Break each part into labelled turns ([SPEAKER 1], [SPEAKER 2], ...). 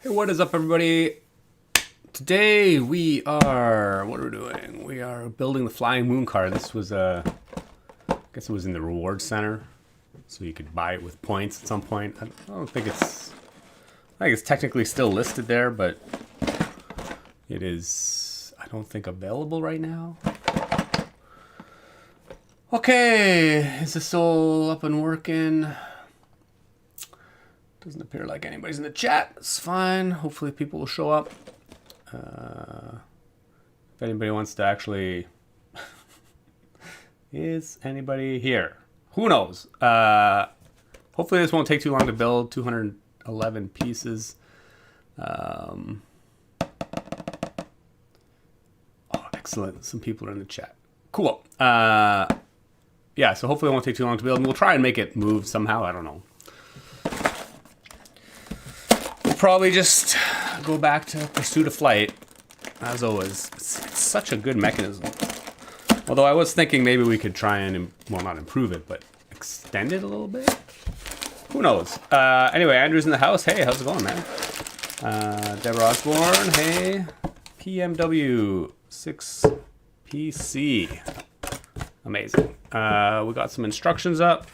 [SPEAKER 1] Hey, what is up, everybody? Today we are, what are we doing? We are building the flying moon car. This was I guess it was in the reward center, so you could buy it with points at some point. I don't think I think it's technically still listed there, but it is, I don't think, available right now. Okay, is this all up and working? Doesn't appear like anybody's in the chat. It's fine. Hopefully people will show up. If anybody wants to actually... Is anybody here? Who knows? Hopefully this won't take too long to build. 211 pieces. Oh, excellent. Some people are in the chat. Cool. Yeah, so hopefully it won't take too long to build. And we'll try and make it move somehow. I don't know. Probably just go back to Pursuit of Flight, as always. It's such a good mechanism. Although I was thinking maybe we could try and, well, not improve it, but extend it a little bit. Who knows? Anyway, Andrew's in the house. Hey, how's it going, man? Deborah Osborne. Hey. PMW 6PC. Amazing. We got some instructions up.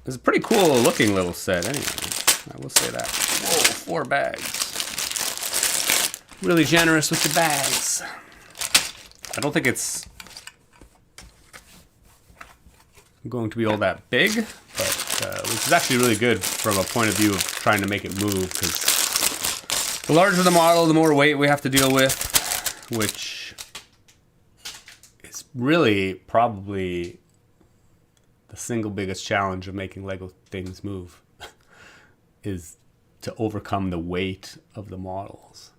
[SPEAKER 1] It's a pretty cool looking little set anyway. I will say that. Whoa, 4 bags. Really generous with the bags. I don't think it's going to be all that big, but which is actually really good from a point of view of trying to make it move, because the larger the model, the more weight we have to deal with, which is really probably the single biggest challenge of making Lego things move is to overcome the weight of the models.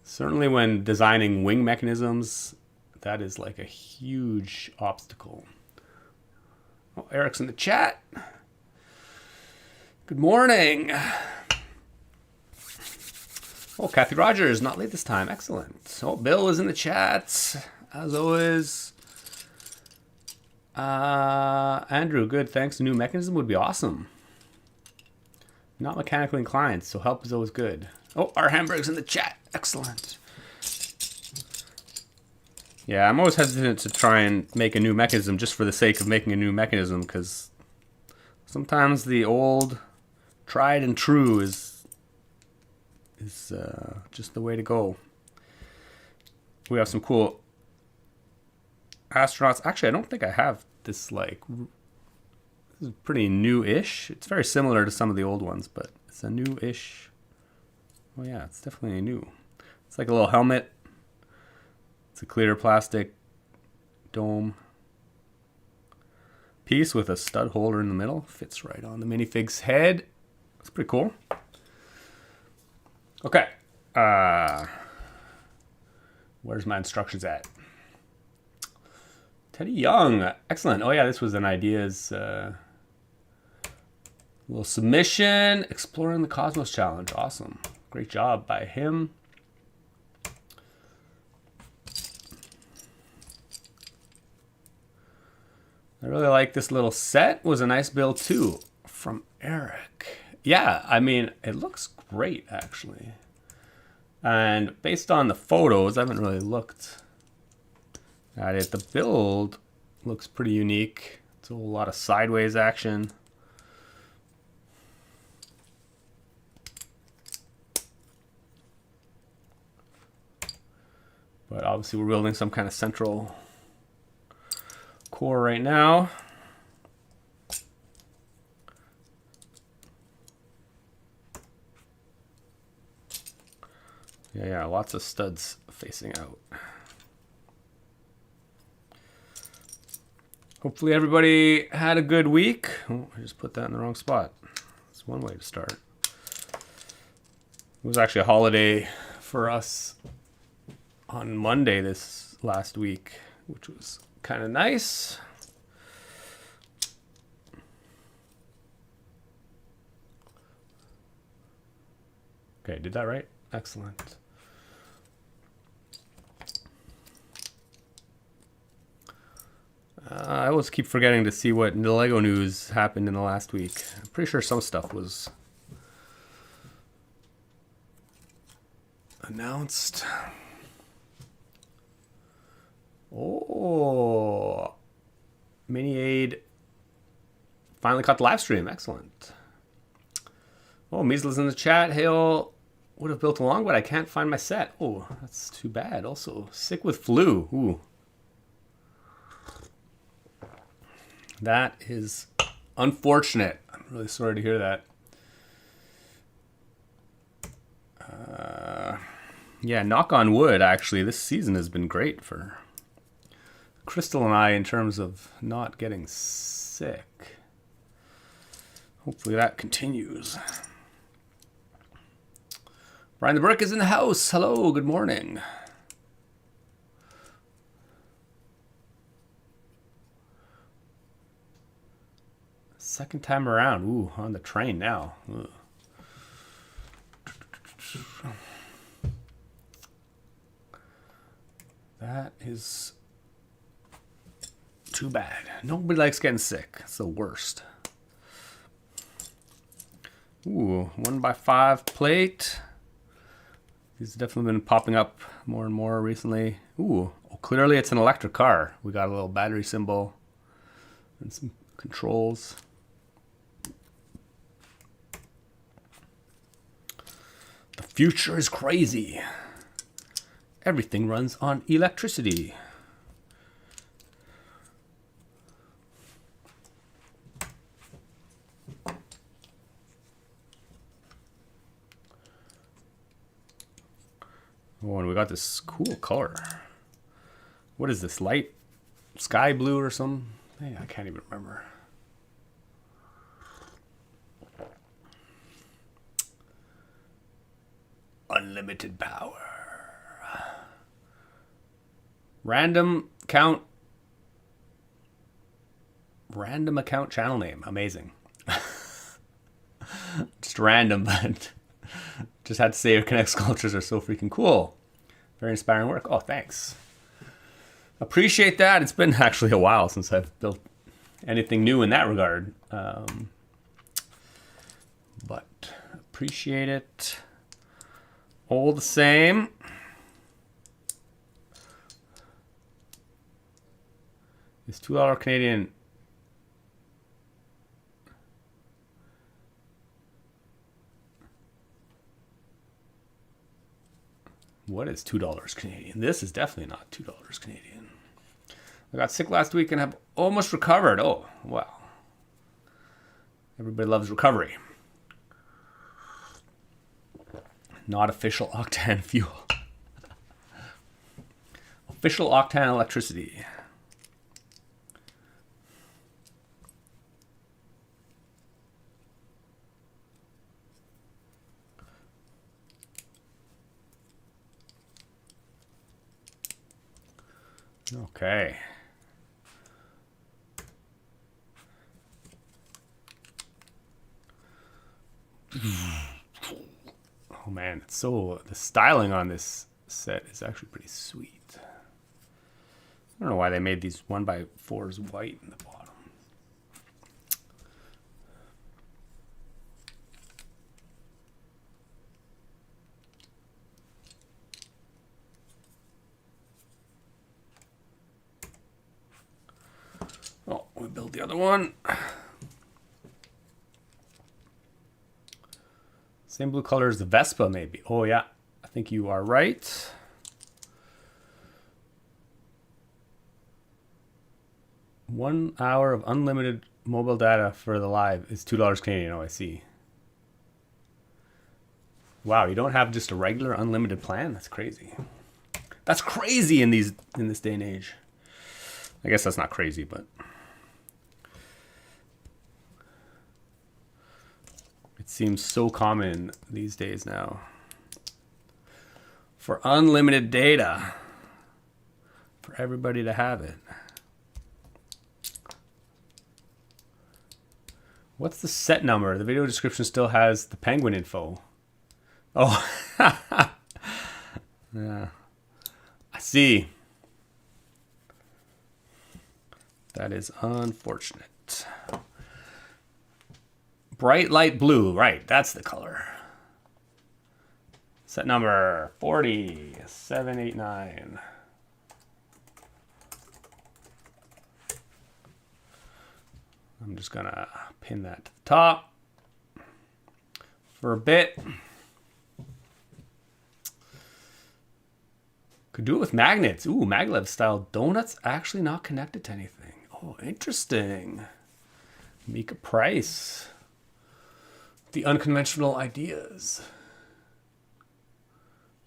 [SPEAKER 1] Certainly when designing wing mechanisms, that is like a huge obstacle. Oh, Eric's in the chat. Good morning. Oh, Kathy Rogers, not late this time. Excellent. Oh, Bill is in the chat, as always. Andrew, good. Thanks. A new mechanism would be awesome. Not mechanically inclined, so help is always good. Oh, our Hamburg's in the chat. Excellent. Yeah, I'm always hesitant to try and make a new mechanism just for the sake of making a new mechanism, because sometimes the old, tried and true is just the way to go. We have some cool astronauts. Actually, I don't think I have this, like, this is pretty new-ish. It's very similar to some of the old ones, but it's a new-ish. Oh yeah, it's definitely new. It's like a little helmet. It's a clear plastic dome piece with a stud holder in the middle. Fits right on the minifig's head. It's pretty cool. Okay. Where's my instructions at? Teddy Young. Excellent. Oh yeah, this was an ideas little submission. Exploring the Cosmos Challenge. Awesome. Great job by him. I really like this little set. It was a nice build too from Eric. Yeah, I mean, it looks great actually. And based on the photos, I haven't really looked at it. The build looks pretty unique. It's a whole lot of sideways action. But obviously we're building some kind of central core right now. Yeah, lots of studs facing out. Hopefully everybody had a good week. Oh, I just put that in the wrong spot. That's one way to start. It was actually a holiday for us on Monday this last week, which was kind of nice. Okay, did that right? Excellent. I always keep forgetting to see what the Lego news happened in the last week. I'm pretty sure some stuff was announced. Oh, Mini Aid finally caught the live stream. Excellent. Oh, Measles in the chat. Hail would have built along, but I can't find my set. Oh, that's too bad. Also, sick with flu. Ooh. That is unfortunate. I'm really sorry to hear that. Yeah, knock on wood, actually. This season has been great for Crystal and I in terms of not getting sick. Hopefully that continues. Brian the Brick is in the house. Hello, good morning. Second time around. Ooh, on the train now. Ugh. That is too bad. Nobody likes getting sick. It's the worst. Ooh, 1x5 plate. These have definitely been popping up more and more recently. Ooh, clearly it's an electric car. We got a little battery symbol and some controls. The future is crazy. Everything runs on electricity. Oh, and we got this cool color. What is this, light sky blue or something? I can't even remember. Unlimited power. Random account channel name. Amazing. Just random, but just had to say Connect sculptures are so freaking cool. Very inspiring work. Oh, thanks. Appreciate that. It's been actually a while since I've built anything new in that regard. But appreciate it all the same. It's $2 Canadian. What is $2 Canadian? This is definitely not $2 Canadian. I got sick last week and have almost recovered. Oh, wow. Everybody loves recovery. Not official octane fuel. Official octane electricity. Okay. Oh man, it's so the styling on this set is actually pretty sweet. I don't know why they made these 1x4s white in the bottom. Oh, we build the other one. Same blue color as the Vespa, maybe. Oh, yeah. I think you are right. One hour of unlimited mobile data for the live is $2 Canadian. Oh, I see. Wow, you don't have just a regular unlimited plan? That's crazy. That's crazy in this day and age. I guess that's not crazy, but it seems so common these days now. For unlimited data. For everybody to have it. What's the set number? The video description still has the penguin info. Oh. Yeah. I see. That is unfortunate. Bright light blue. Right, that's the color. Set number 40789. I'm just gonna pin that to the top for a bit. Could do it with magnets. Ooh, maglev style donuts actually not connected to anything. Oh, interesting. Mika Price. The unconventional ideas.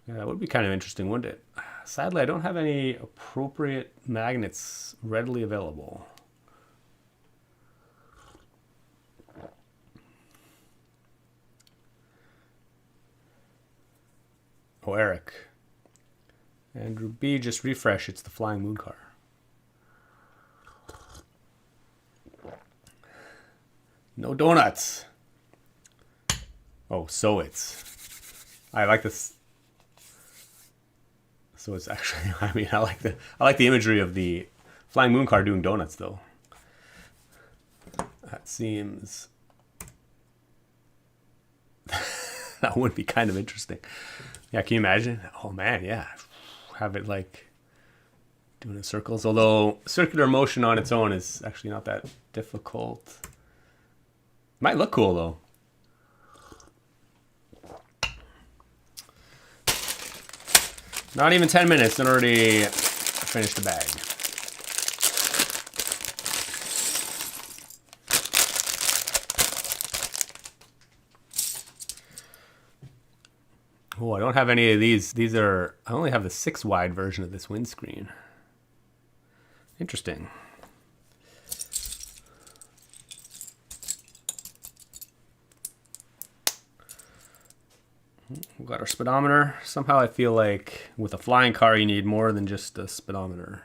[SPEAKER 1] Yeah, that would be kind of interesting, wouldn't it? Sadly, I don't have any appropriate magnets readily available. Oh, Eric. Andrew B, just refresh. It's the Flying Moon car. No donuts. Oh, so it's. I like this. So it's actually. I mean, I like the imagery of the Flying Moon car doing donuts, though. That seems. That would be kind of interesting. Yeah, can you imagine? Oh man, yeah. Have it like doing in circles. Although circular motion on its own is actually not that difficult. Might look cool though. Not even 10 minutes and already finished the bag. Oh, I don't have any of these. These are, I only have the 6 wide version of this windscreen. Interesting. We've got our speedometer. Somehow I feel like with a flying car you need more than just a speedometer.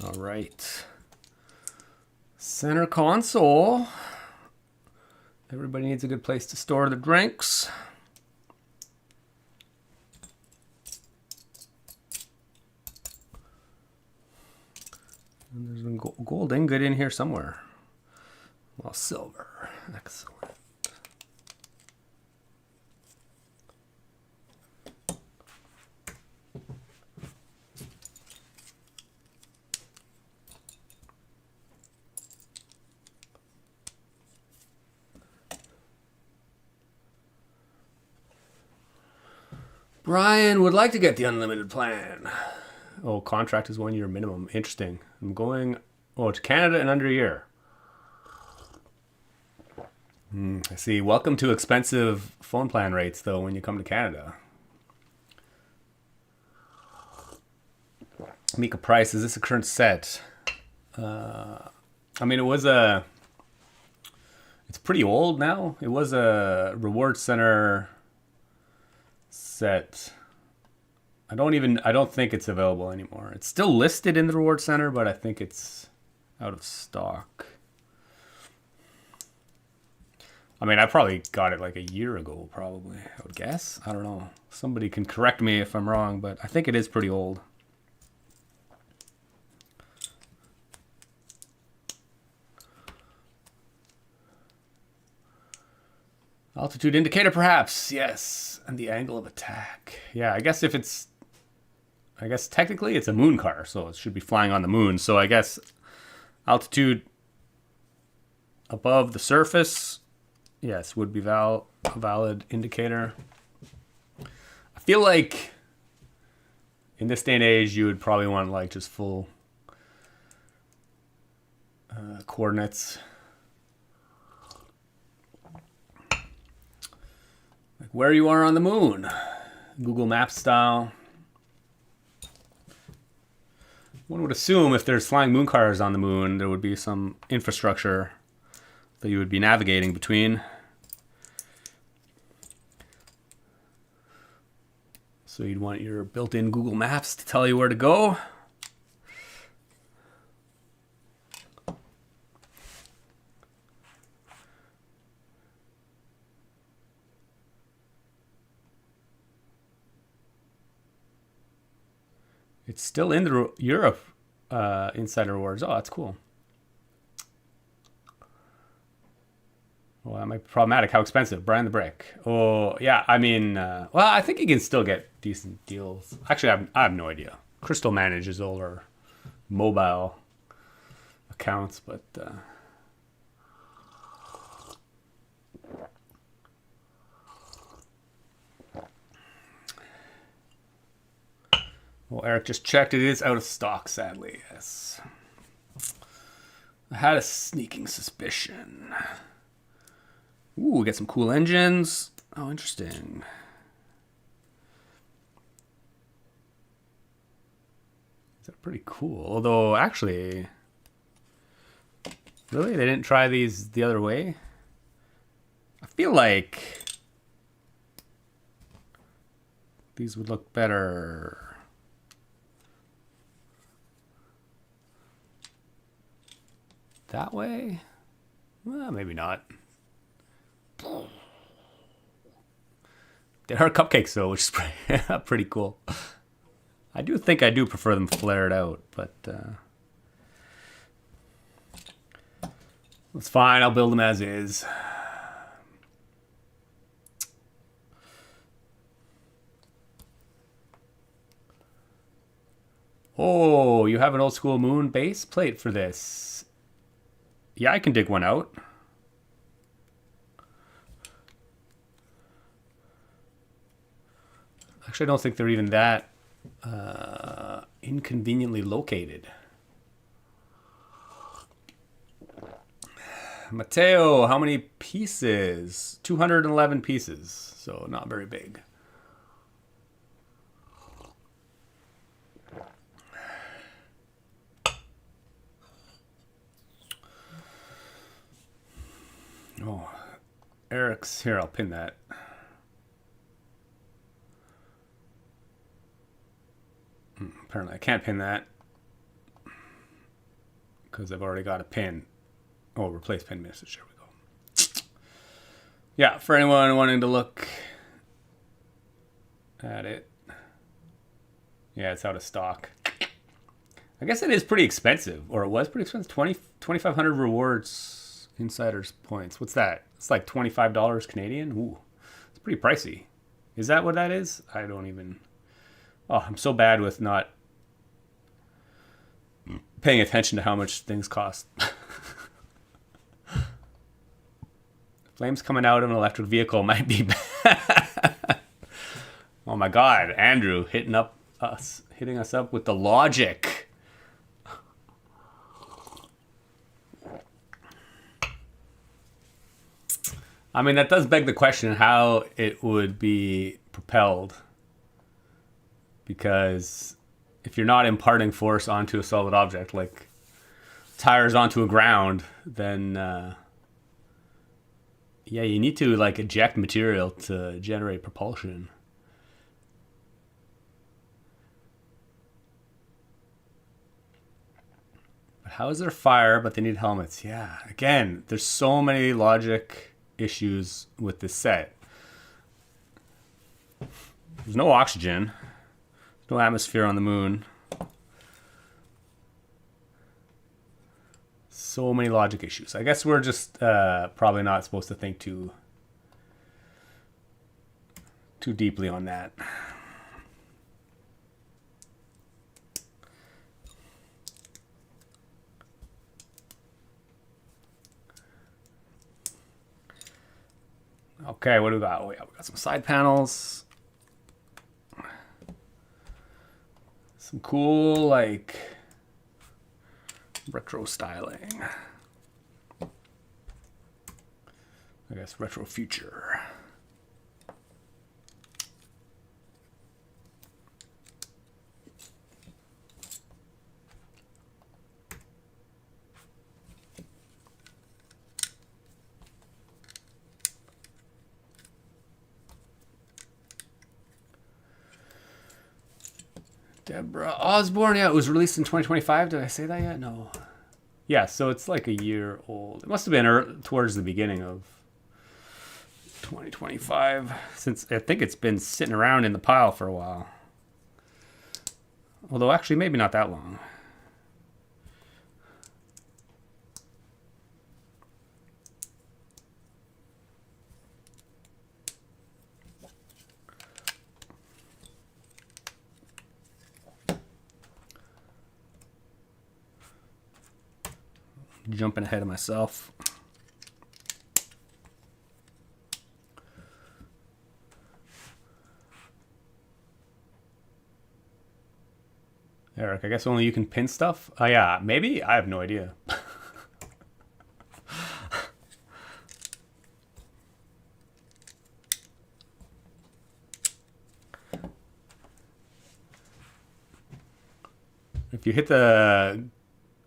[SPEAKER 1] All right. Center console. Everybody needs a good place to store the drinks. And there's a gold ingot in here somewhere. Well, silver. Excellent. Brian would like to get the unlimited plan. Oh, contract is 1 year minimum. Interesting. I'm going to Canada in under a year. I see. Welcome to expensive phone plan rates, though, when you come to Canada. Mika Price, is this a current set? I mean, it's pretty old now. It was a reward center set. I don't think it's available anymore. It's still listed in the reward center, but I think it's out of stock. I mean, I probably got it like a year ago, probably, I would guess. I don't know. Somebody can correct me if I'm wrong, but I think it is pretty old. Altitude indicator, perhaps. Yes. And the angle of attack. Yeah, I guess technically it's a moon car, so it should be flying on the moon. So I guess altitude above the surface, yes, would be a valid indicator. I feel like in this day and age, you would probably want like just full coordinates. Like where you are on the moon, Google Maps style. One would assume if there's flying moon cars on the moon, there would be some infrastructure that you would be navigating between. So you'd want your built-in Google Maps to tell you where to go. It's still in the Europe Insider Rewards. Oh, that's cool. Well, that might be problematic. How expensive? Brian the Brick. Oh, yeah. I mean, well, I think you can still get decent deals. Actually, I have no idea. Crystal manages all our mobile accounts, but well, Eric just checked. It is out of stock, sadly. Yes. I had a sneaking suspicion. Ooh, we get some cool engines. Oh, interesting. They're pretty cool. Although, actually, really? They didn't try these the other way? I feel like these would look better. That way? Well, maybe not. They are cupcakes though, which is pretty cool. I do think I do prefer them flared out, but it's fine. I'll build them as is. Oh, you have an old school moon base plate for this. Yeah, I can dig one out. Actually, I don't think they're even that inconveniently located. Mateo, how many pieces? 211 pieces, so not very big. Oh, Eric's here. I'll pin that. Apparently I can't pin that because I've already got a pin. Oh, replace pin message. There we go. Yeah, for anyone wanting to look at it. Yeah, it's out of stock. I guess it is pretty expensive, or it was pretty expensive. 2,500 rewards, insiders points. What's that? It's like $25 Canadian. Ooh, it's pretty pricey. Is that what that is? I don't even. Oh, I'm so bad with not paying attention to how much things cost. Flames coming out of an electric vehicle might be bad. Oh my God, Andrew hitting us up with the logic. I mean, that does beg the question how it would be propelled. Because if you're not imparting force onto a solid object, like tires onto a ground, then yeah, you need to like eject material to generate propulsion. But how is there fire, but they need helmets? Yeah, again, there's so many logic issues with this set. There's no oxygen. No atmosphere on the moon. So many logic issues. I guess we're just probably not supposed to think too deeply on that. Okay, what do we got? Oh yeah, we got some side panels. Some cool, like, retro styling. I guess retro future. Deborah Osborne. Yeah, it was released in 2025. Did I say that yet? No. Yeah, so it's like a year old. It must have been towards the beginning of 2025, since I think it's been sitting around in the pile for a while. Although actually maybe not that long. Jumping ahead of myself. Eric, I guess only you can pin stuff? Oh yeah, maybe? I have no idea. If you hit the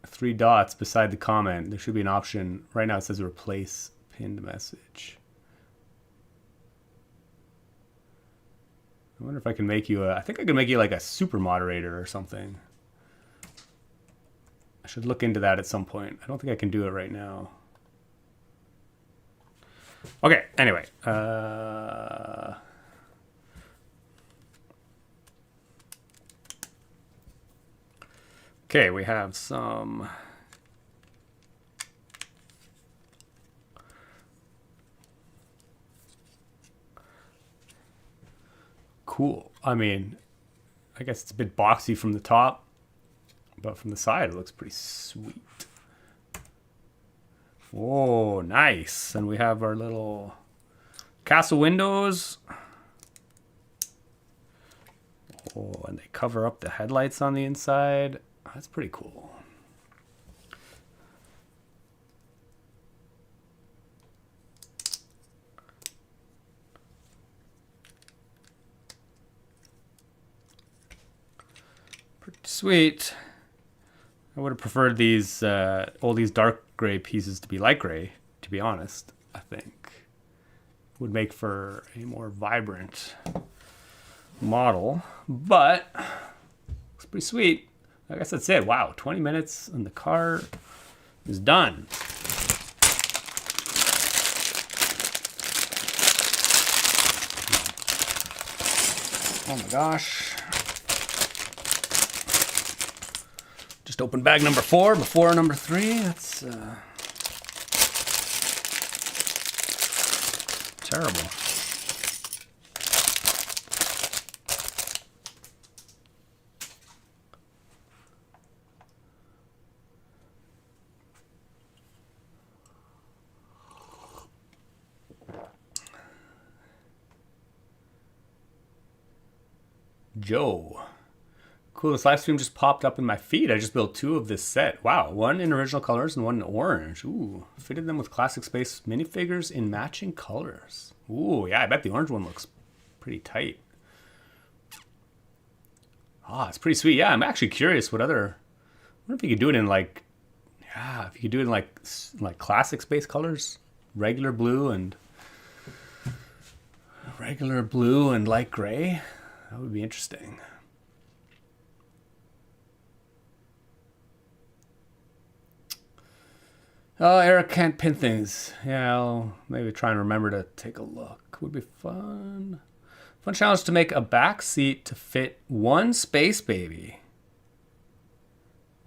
[SPEAKER 1] 3 dots beside the comment, there should be an option. Right now it says replace pinned message. I wonder if I can make you I think I can make you like a super moderator or something. I should look into that at some point. I don't think I can do it right now. Okay, anyway. Okay, we have some cool. I mean, I guess it's a bit boxy from the top, but from the side it looks pretty sweet. Oh, nice. And we have our little castle windows. Oh, and they cover up the headlights on the inside. That's pretty cool. Pretty sweet. I would have preferred these all these dark gray pieces to be light gray, to be honest. I think would make for a more vibrant model, but it's pretty sweet. I guess that's it. Wow, 20 minutes and the car is done. Oh my gosh. Just opened bag number 4 before number 3. That's terrible. Joe. Cool, this live stream just popped up in my feed. I just built 2 of this set. Wow, 1 in original colors and 1 in orange. Ooh, fitted them with Classic Space minifigures in matching colors. Ooh, yeah, I bet the orange one looks pretty tight. Ah, it's pretty sweet. Yeah, I'm actually curious what other... I wonder if you could do it in like... Yeah, if you could do it in like Classic Space colors. Regular blue and light gray. That would be interesting. Oh, Eric can't pin things. Yeah, I'll maybe try and remember to take a look. Would be fun. Fun challenge to make a back seat to fit 1 Space Baby.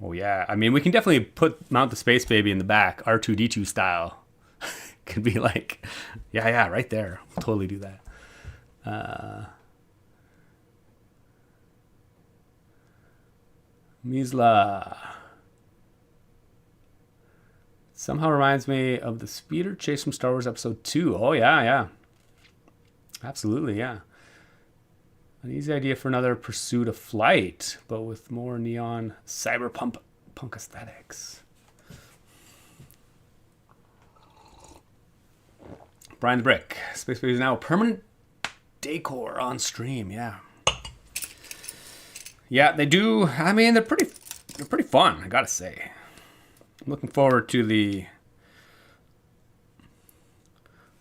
[SPEAKER 1] Oh yeah, I mean we can definitely mount the Space Baby in the back, R2-D2 style. Could be like, yeah, right there. We'll totally do that. Misla. Somehow reminds me of the speeder chase from Star Wars Episode 2. Oh, yeah. Absolutely, yeah. An easy idea for another Pursuit of Flight, but with more neon cyberpunk aesthetics. Brian the Brick. Space Baby is now a permanent decor on stream, yeah. Yeah, they do. I mean, they're pretty fun, I gotta say. I'm looking forward to the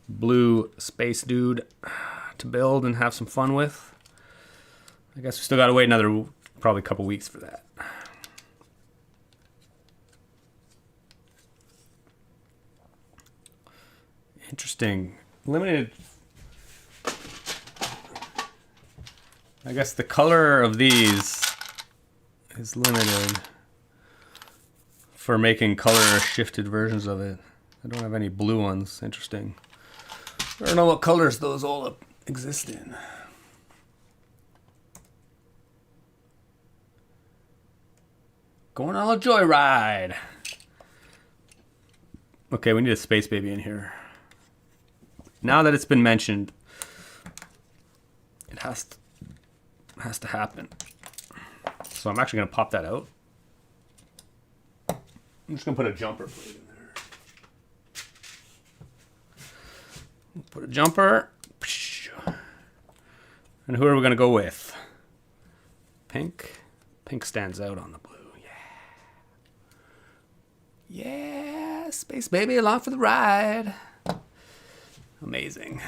[SPEAKER 1] blue space dude to build and have some fun with. I guess we still gotta wait another probably couple weeks for that. Interesting. Limited. I guess the color of these is limited for making color shifted versions of it. I don't have any blue ones. Interesting. I don't know what colors those all exist in. Going on a joyride. Okay, we need a Space Baby in here. Now that it's been mentioned, it has to happen. So I'm actually gonna pop that out. I'm just gonna put a jumper plate in there. Put a jumper. And who are we gonna go with? Pink. Pink stands out on the blue. Yeah. Yeah, Space Baby along for the ride. Amazing.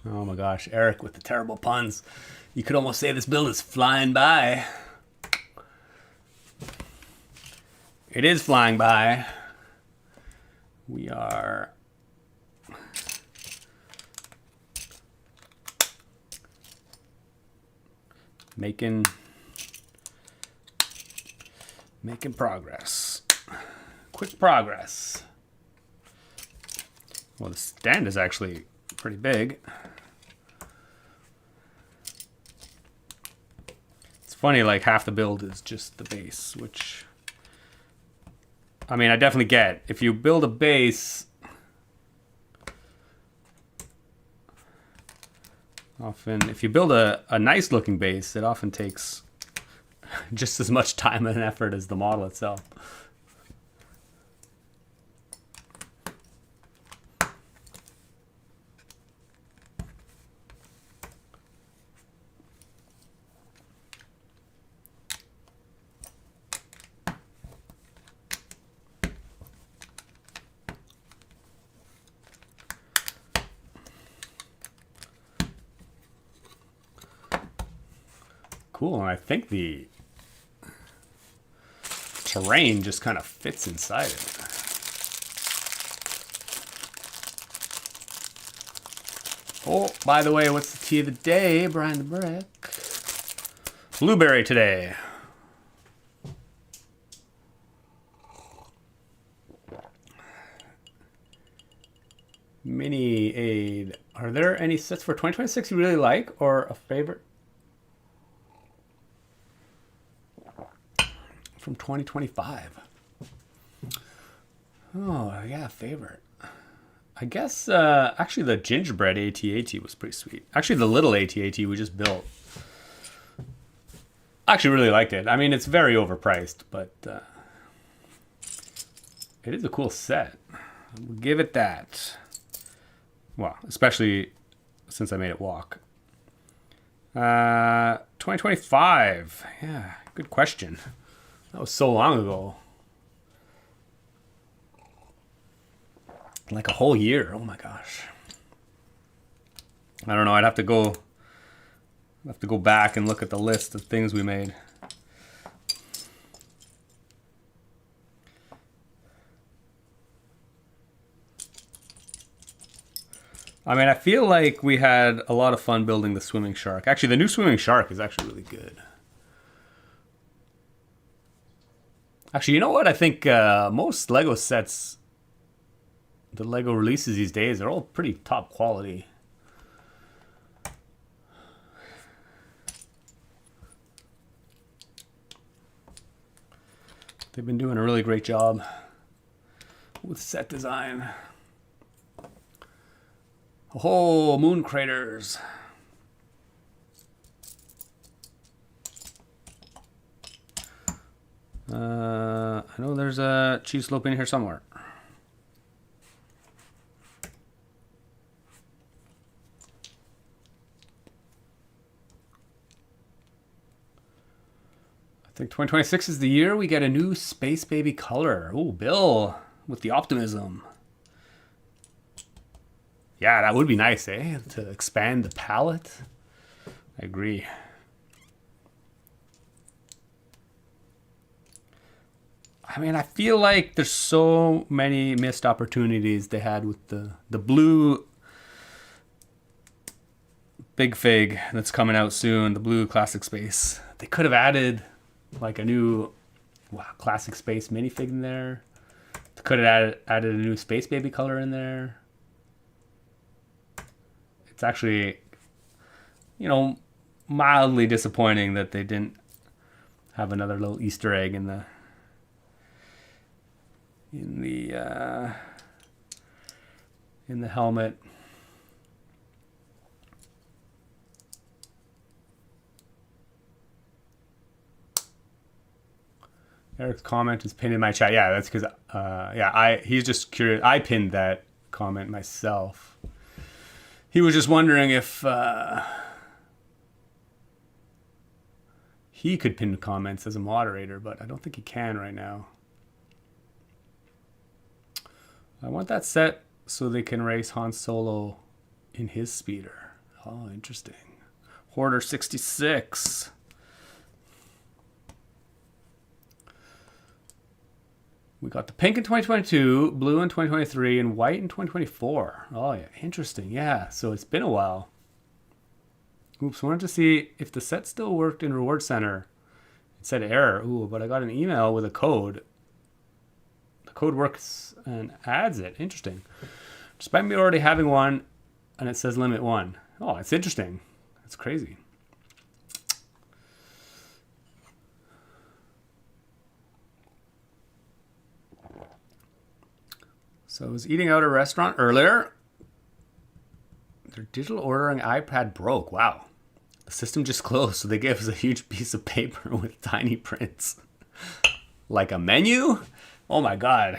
[SPEAKER 1] Oh my gosh, Eric with the terrible puns. You could almost say this build is flying by. It is flying by. We are making progress. Quick progress. Well, the stand is actually pretty big. It's funny, like half the build is just the base, which, I mean, I definitely get. If you build a base, often, if you build a nice looking base, it often takes just as much time and effort as the model itself. Cool, and I think the terrain just kind of fits inside it. Oh, by the way, what's the tea of the day, Brian the Brick? Blueberry today. Mini aid. Are there any sets for 2026 you really like or a favorite? From 2025. Oh, yeah, favorite. I guess, actually the gingerbread AT-AT was pretty sweet. Actually, the little AT-AT we just built. I actually really liked it. I mean, it's very overpriced, but it is a cool set. We'll give it that. Well, especially since I made it walk. 2025. Yeah, good question. That was so long ago. Like a whole year. Oh my gosh. I don't know. I'd have to go back and look at the list of things we made. I mean, I feel like we had a lot of fun building the swimming shark. Actually, the new swimming shark is actually really good. Actually, you know what? I think most LEGO sets, the LEGO releases these days, are all pretty top quality. They've been doing a really great job with set design. Oh, moon craters. I know there's a cheese slope in here somewhere. I think 2026 is the year we get a new Space Baby color. Oh, Bill with the optimism. Yeah, that would be nice, eh? To expand the palette. I agree. I mean, I feel like there's so many missed opportunities they had with the blue big fig that's coming out soon, the blue classic space. They could have added like a new classic space minifig in there. They could have added a new space baby color in there. It's actually, you know, mildly disappointing that they didn't have another little Easter egg in the helmet. Eric's comment is pinned in my chat. Yeah, that's because he's just curious. I pinned that comment myself. He was just wondering if he could pin comments as a moderator, but I don't think he can right now. I want that set so they can race Han Solo in his speeder. Oh, interesting. Hoarder 66. We got the pink in 2022, blue in 2023, and white in 2024. Oh, yeah. Interesting. Yeah. So it's been a while. Oops. Wanted to see if the set still worked in Reward Center. It said error. Ooh, but I got an email with a code. The code works and adds it. Interesting. Despite me already having one, and it says limit 1. Oh, it's interesting. That's crazy. So I was eating out at a restaurant earlier. Their digital ordering iPad broke. Wow. The system just closed, so they gave us a huge piece of paper with tiny prints. Like a menu? Oh my God.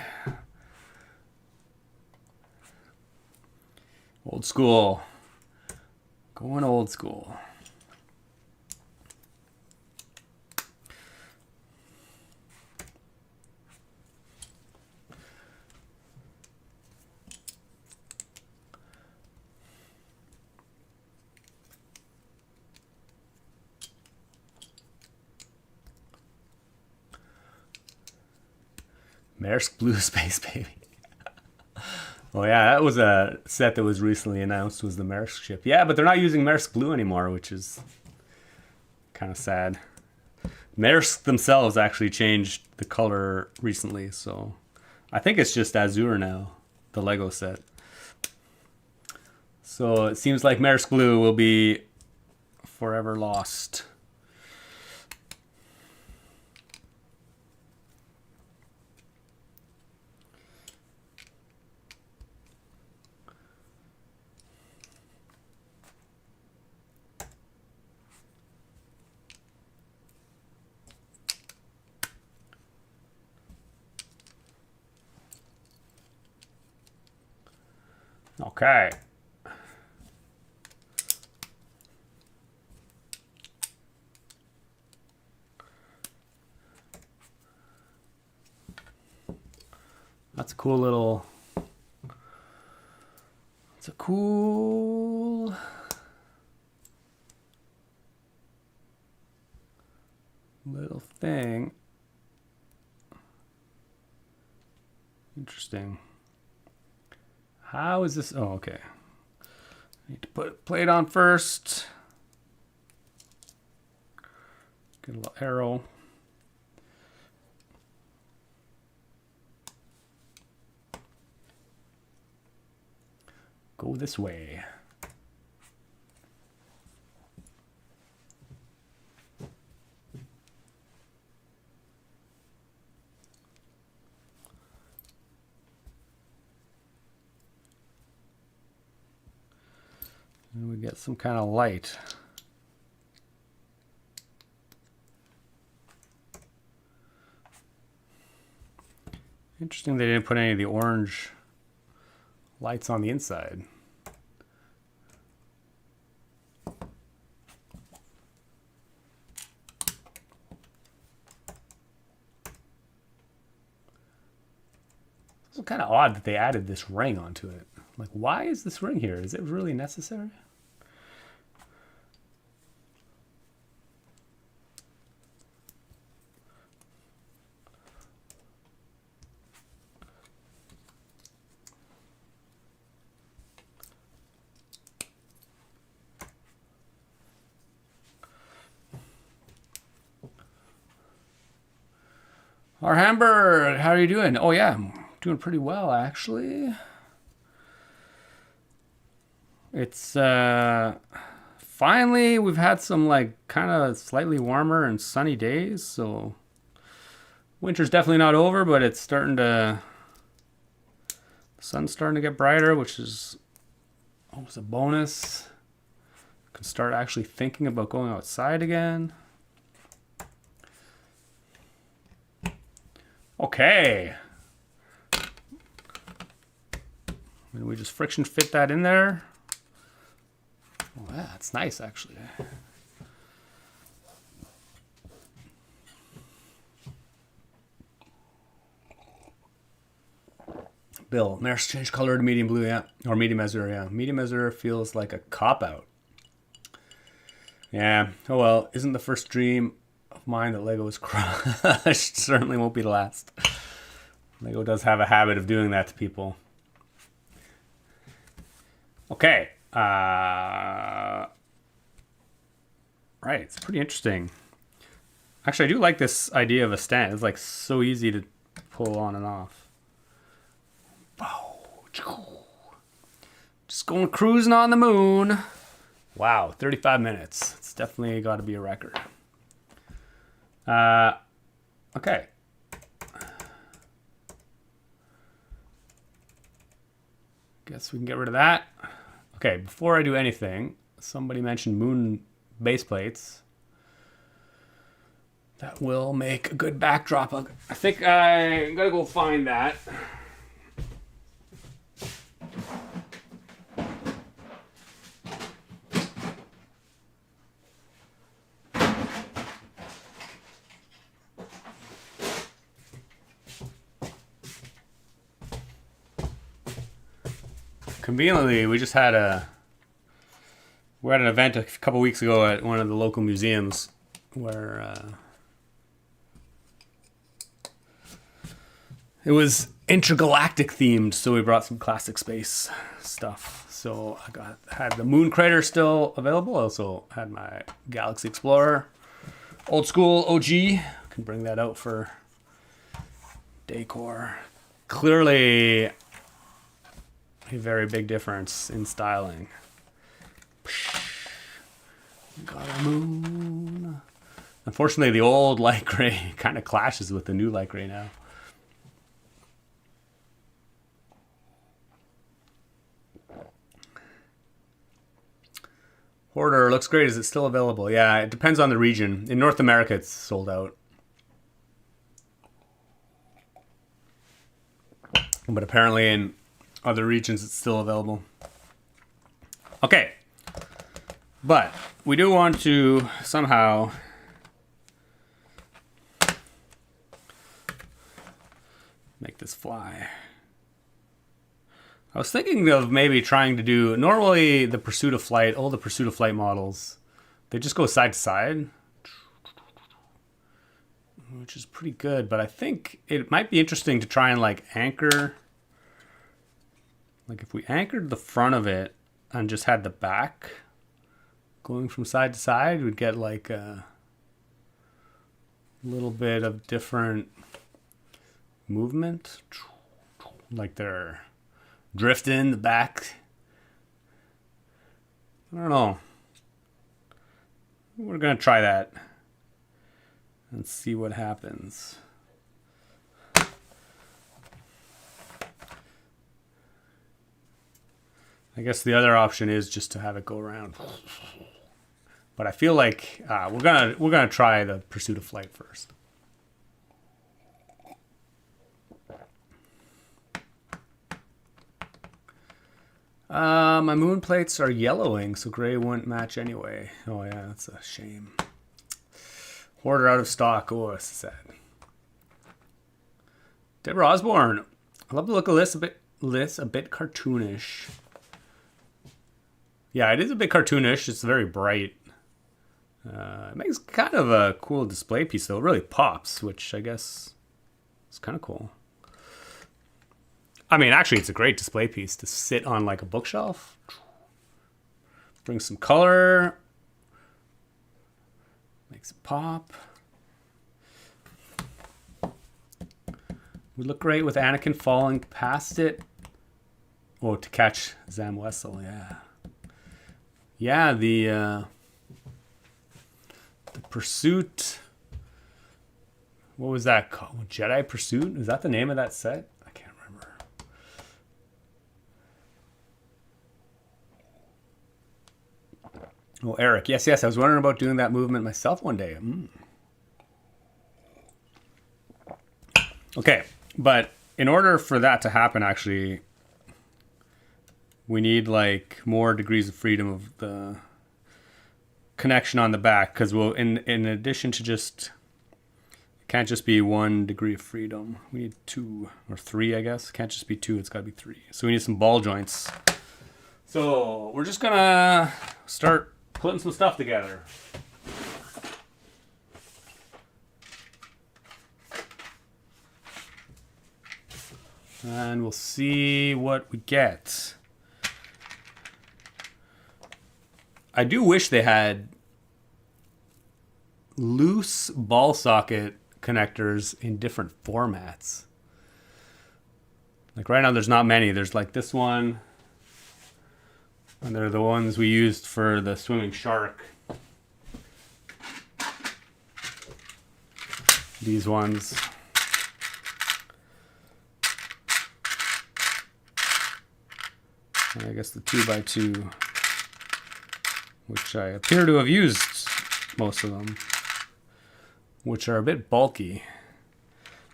[SPEAKER 1] Old school. Going old school. Maersk Blue Space Baby. Oh yeah, that was a set that was recently announced, was the Maersk ship. Yeah, but they're not using Maersk Blue anymore, which is kind of sad. Maersk themselves actually changed the color recently, so I think it's just Azure now, the Lego set. So it seems like Maersk Blue will be forever lost. Okay. That's a cool little... It's a cool... little thing. Interesting. How is this? Oh, okay. Need to put plate on first. Get a little arrow. Go this way. And we get some kind of light. Interesting they didn't put any of the orange lights on the inside. It's kind of odd that they added this ring onto it. Like, why is this ring here? Is it really necessary? Our Hamburg, how are you doing? Oh yeah, I'm doing pretty well actually. It's finally we've had some like kind of slightly warmer and sunny days, so winter's definitely not over, but it's starting to, the sun's starting to get brighter, which is almost a bonus. Can start actually thinking about going outside again. Okay. And we just friction fit that in there. Oh, yeah, that's nice actually. Bill, Maris changed color to medium blue, yeah. Or medium azure, yeah. Medium azure feels like a cop-out. Yeah, oh well, isn't the first dream of mine that Lego was crushed? Certainly won't be the last. Lego does have a habit of doing that to people. Okay. Right, it's pretty interesting. Actually, I do like this idea of a stand. It's like so easy to pull on and off. Just going cruising on the moon. Wow, 35 minutes. It's definitely got to be a record. Okay. Guess we can get rid of that. Okay, before I do anything, somebody mentioned moon base plates. That will make a good backdrop. I think I'm gonna go find that. Conveniently, we had an event a couple weeks ago at one of the local museums where it was intergalactic themed, so we brought some classic space stuff. So I had the moon crater still available. I also had my Galaxy Explorer, old school OG. Can bring that out for decor. Clearly a very big difference in styling. Got a moon. Unfortunately, the old light gray kind of clashes with the new light gray now. Hoarder looks great. Is it still available? Yeah, it depends on the region. In North America, it's sold out. But apparently in other regions, it's still available. Okay. But we do want to somehow make this fly. I was thinking of maybe trying to do, normally the Pursuit of Flight, all the Pursuit of Flight models, they just go side to side, which is pretty good, but I think it might be interesting to try and like anchor, like if we anchored the front of it and just had the back going from side to side, we'd get like a little bit of different movement, like they're drifting the back. I don't know. We're gonna try that and see what happens. I guess the other option is just to have it go around. But I feel like we're gonna try the Pursuit of Flight first. My moon plates are yellowing, so gray wouldn't match anyway. Oh yeah, that's a shame. Hoarder out of stock. Oh, that's sad. Deborah Osborne. I love the look of this. A bit cartoonish. Yeah, it is a bit cartoonish. It's very bright. It makes kind of a cool display piece, though. It really pops, which I guess is kind of cool. I mean, actually, it's a great display piece to sit on like a bookshelf. Bring some color. Makes it pop. Would look great with Anakin falling past it. Oh, to catch Zam Wessel, yeah. Yeah, the Pursuit. What was that called? Jedi Pursuit? Is that the name of that set? I can't remember. Oh, Eric. Yes, yes. I was wondering about doing that movement myself one day. Okay, but in order for that to happen, actually, we need like more degrees of freedom of the connection on the back, because we'll, in addition to just, it can't just be 1 degree of freedom. We need 2 or 3, I guess. It can't just be 2, it's got to be 3. So we need some ball joints. So we're just gonna start putting some stuff together. And we'll see what we get. I do wish they had loose ball socket connectors in different formats. Like right now there's not many. There's like this one. And they're the ones we used for the swimming shark. These ones. And I guess the 2x2, which I appear to have used most of them, which are a bit bulky.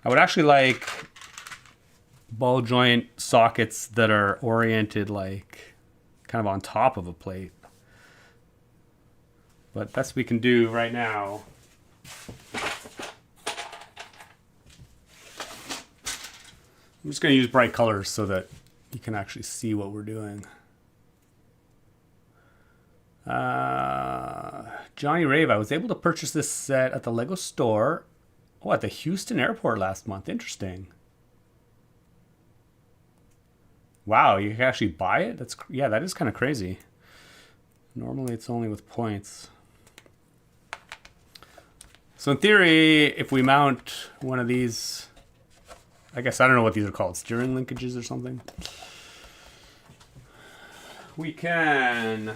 [SPEAKER 1] I would actually like ball joint sockets that are oriented like kind of on top of a plate. But that's what we can do right now. I'm just going to use bright colors so that you can actually see what we're doing. Johnny Rave, I was able to purchase this set at the Lego store. Oh, at the Houston airport last month. Interesting. Wow, you can actually buy it? Yeah, that is kind of crazy. Normally it's only with points. So in theory, if we mount one of these, I guess I don't know what these are called, steering linkages or something. We can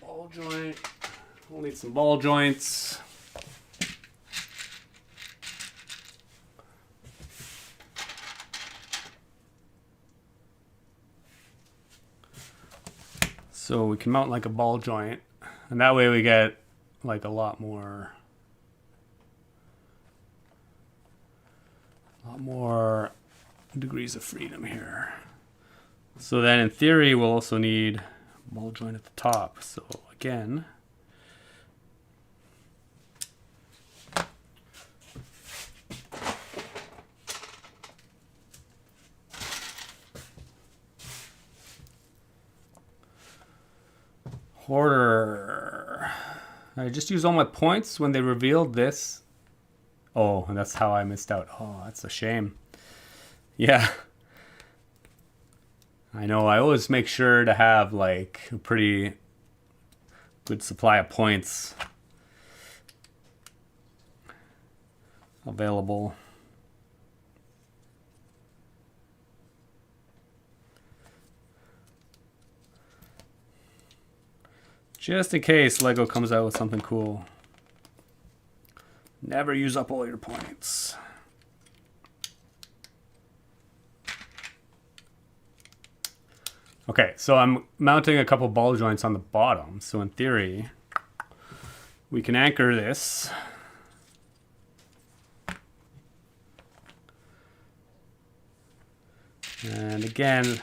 [SPEAKER 1] ball joint. We'll need some ball joints. So we can mount like a ball joint, and that way we get like a lot more degrees of freedom here. So then in theory we'll also need a ball joint at the top. So again, Hoarder. I just used all my points when they revealed this. Oh, and that's how I missed out. Oh, that's a shame. Yeah. I know, I always make sure to have like a pretty good supply of points available. Just in case Lego comes out with something cool. Never use up all your points. Okay, so I'm mounting a couple ball joints on the bottom. So in theory, we can anchor this. And again,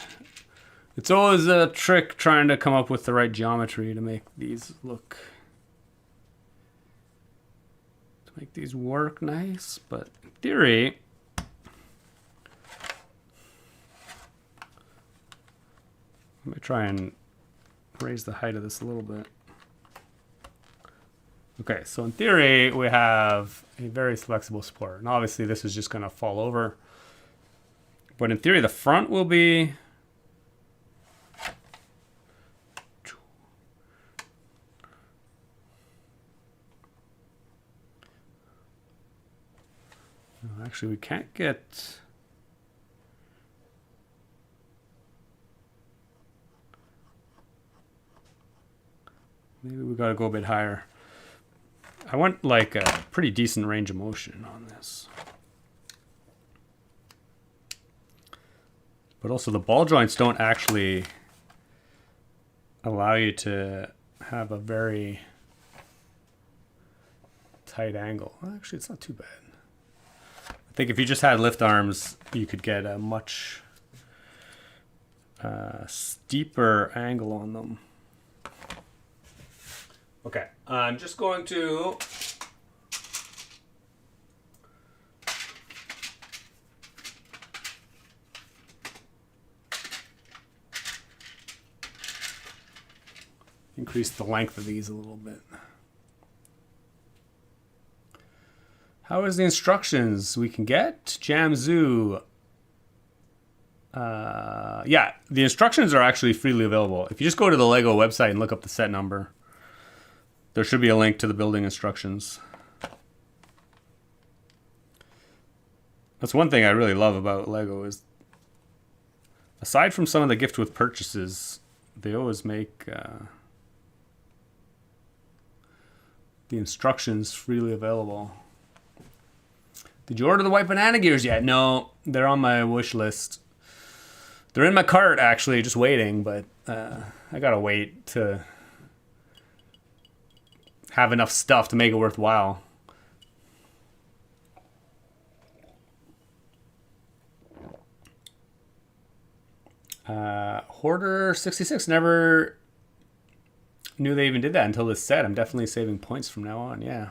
[SPEAKER 1] it's always a trick trying to come up with the right geometry to make these work nice. But in theory, let me try and raise the height of this a little bit. Okay, so in theory, we have a very flexible support. And obviously this is just gonna fall over. But in theory, the front will be Oh, actually, we can't get... Maybe we got to go a bit higher. I want like a pretty decent range of motion on this. But also the ball joints don't actually allow you to have a very tight angle. Well, actually, it's not too bad. I think if you just had lift arms, you could get a much steeper angle on them. Okay, I'm just going to increase the length of these a little bit. How is the instructions we can get? Jamzoo. Yeah, the instructions are actually freely available. If you just go to the Lego website and look up the set number, there should be a link to the building instructions. That's one thing I really love about Lego is, aside from some of the gift with purchases, they always make the instructions freely available. Did you order the white banana gears yet? No, they're on my wish list. They're in my cart, actually, just waiting, but I gotta wait to have enough stuff to make it worthwhile. Hoarder 66 never knew they even did that until this set. I'm definitely saving points from now on. Yeah.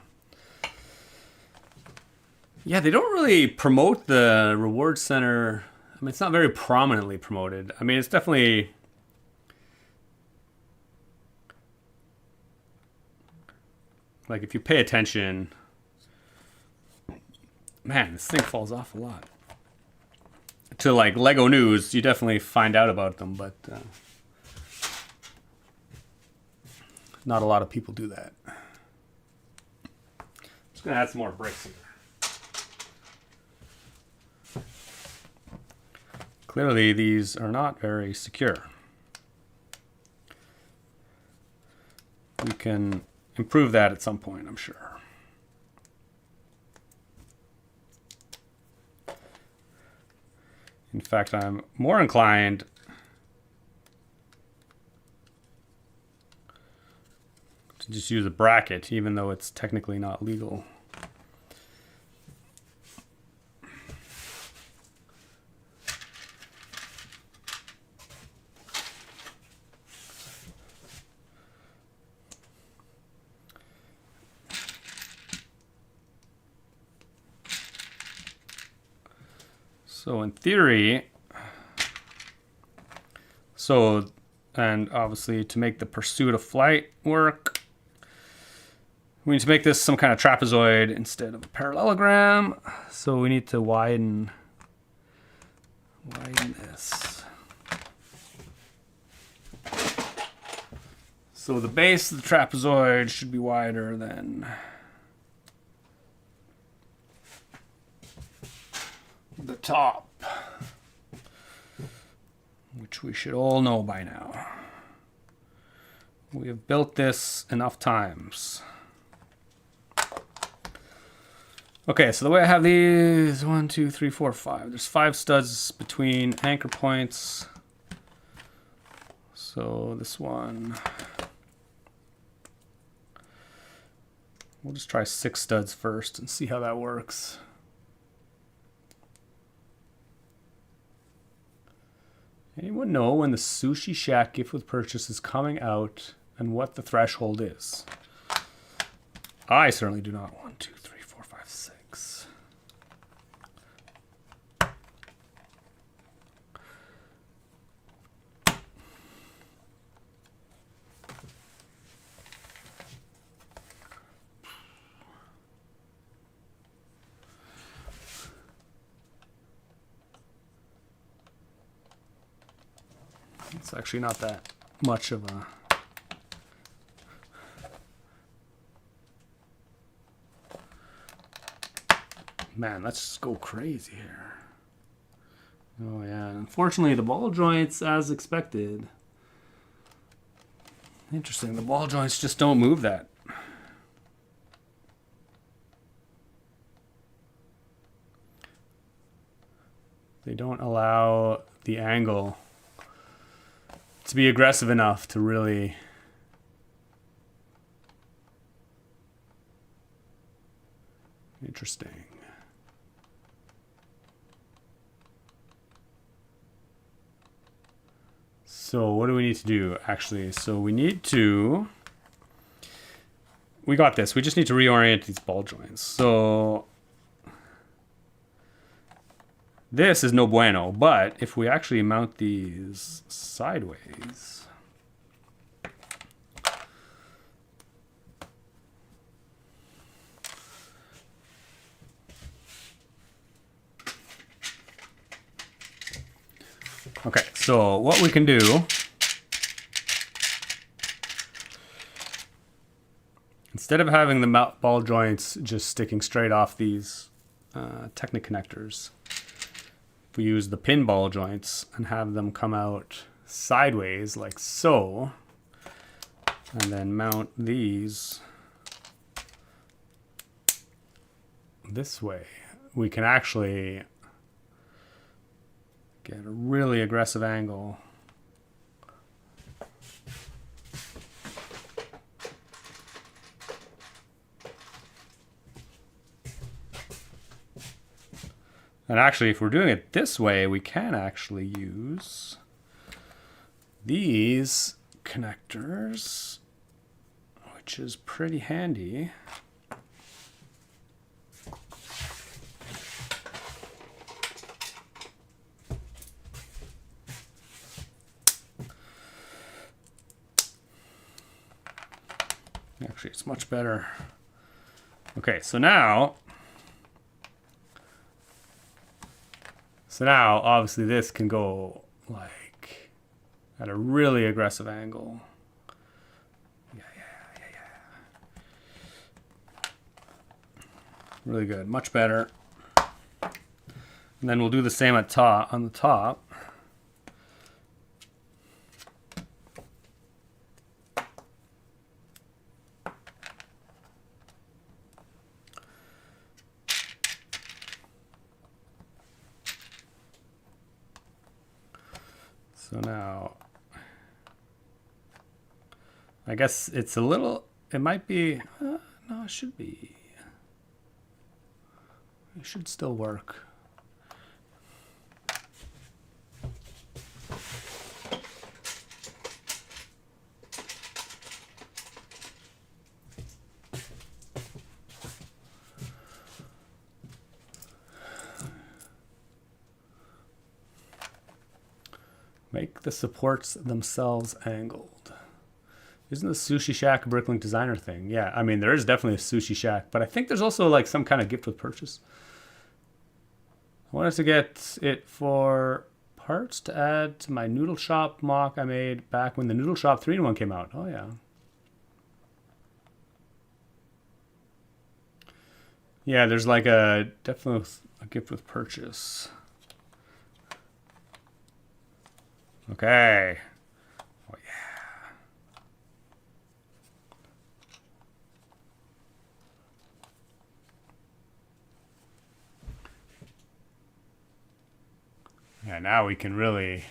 [SPEAKER 1] Yeah, they don't really promote the reward center. I mean, it's not very prominently promoted. I mean, it's definitely... Like, if you pay attention... Man, this thing falls off a lot. To, like, Lego news, you definitely find out about them, but... not a lot of people do that. Just gonna add some more bricks in there. Clearly, these are not very secure. We can improve that at some point, I'm sure. In fact, I'm more inclined to just use a bracket, even though it's technically not legal. So in theory, and obviously to make the pursuit of flight work, we need to make this some kind of trapezoid instead of a parallelogram. So we need to widen this. So the base of the trapezoid should be wider than the top, which we should all know by now. We have built this enough times. Okay, so the way I have these, 1, 2, 3, 4, 5. There's 5 studs between anchor points. So this one, we'll just try 6 studs first and see how that works. Anyone know when the Sushi Shack gift with purchase is coming out and what the threshold is? I certainly do not. 1, 2, 3, 4, 5, 6. It's actually not that much of a... Man, let's just go crazy here.
[SPEAKER 2] Oh yeah, unfortunately the ball joints as expected.
[SPEAKER 1] Interesting, the ball joints just don't move that. They don't allow the angle to be aggressive enough to really interesting. So what do we need to do actually? So we got this. We just need to reorient these ball joints. So this is no bueno, but if we actually mount these sideways, okay, so what we can do, instead of having the ball joints just sticking straight off these Technic connectors, we use the pin ball joints and have them come out sideways like so, and then mount these this way. We can actually get a really aggressive angle. And actually, if we're doing it this way, we can actually use these connectors, which is pretty handy. Actually, it's much better. Okay, so now obviously this can go like at a really aggressive angle. Yeah. Really good, much better. And then we'll do the same on the top. So now, I guess it's a little, it might be, no, it should be, it should still work. Make the supports themselves angled. Isn't the Sushi Shack a Bricklink designer thing? Yeah, I mean, there is definitely a Sushi Shack, but I think there's also like some kind of gift with purchase. I wanted to get it for parts to add to my Noodle Shop mock I made back when the Noodle Shop 3-in-1 came out. Oh, yeah. Yeah, there's like definitely a gift with purchase. Okay. Oh, yeah. Yeah, now we can really...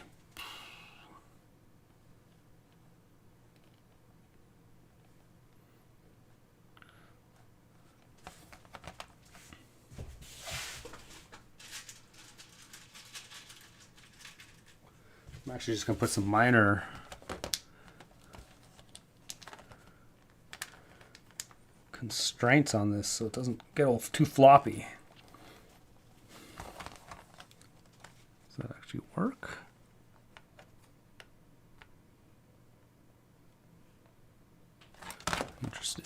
[SPEAKER 1] I'm actually just going to put some minor constraints on this so it doesn't get all too floppy. Does that actually work? Interesting.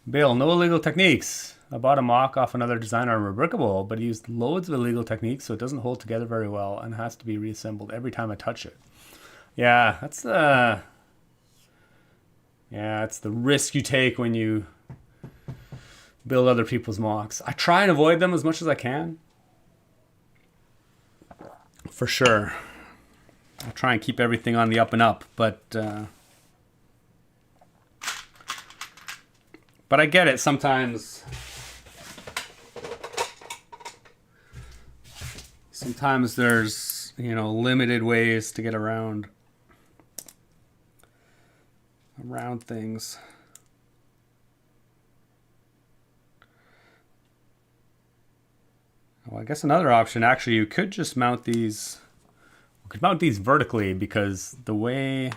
[SPEAKER 1] Bill, no illegal techniques. I bought a mock off another designer on Rebrickable, but he used loads of illegal techniques, so it doesn't hold together very well and has to be reassembled every time I touch it. Yeah, that's Yeah, it's the risk you take when you build other people's mocks. I try and avoid them as much as I can. For sure. I'll try and keep everything on the up and up, but I get it sometimes. Sometimes there's, you know, limited ways to get around things. Well, I guess another option, actually, you could just mount these. We could mount these vertically, because the way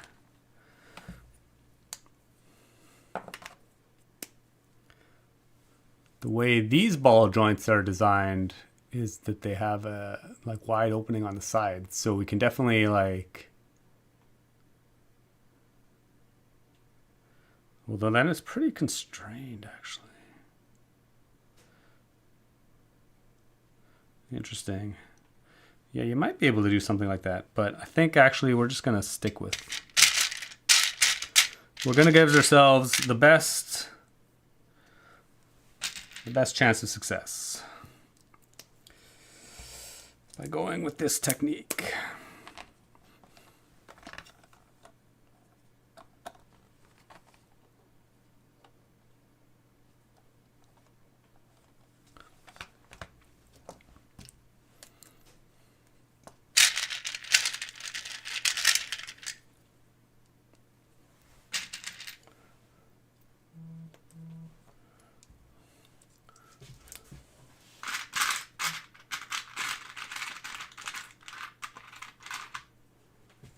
[SPEAKER 1] these ball joints are designed is that they have a like wide opening on the side, so we can definitely like. Although then it's pretty constrained, actually. Interesting. Yeah, you might be able to do something like that, but I think actually we're just gonna stick with. We're gonna give ourselves the best chance of success by going with this technique.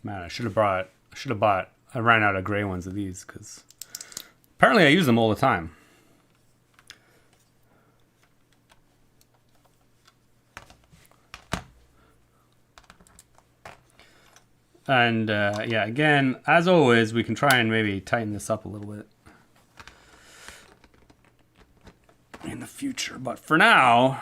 [SPEAKER 1] Man, I should have bought. I ran out of gray ones of these because apparently I use them all the time. And yeah, again, as always, we can try and maybe tighten this up a little bit in the future. But for now,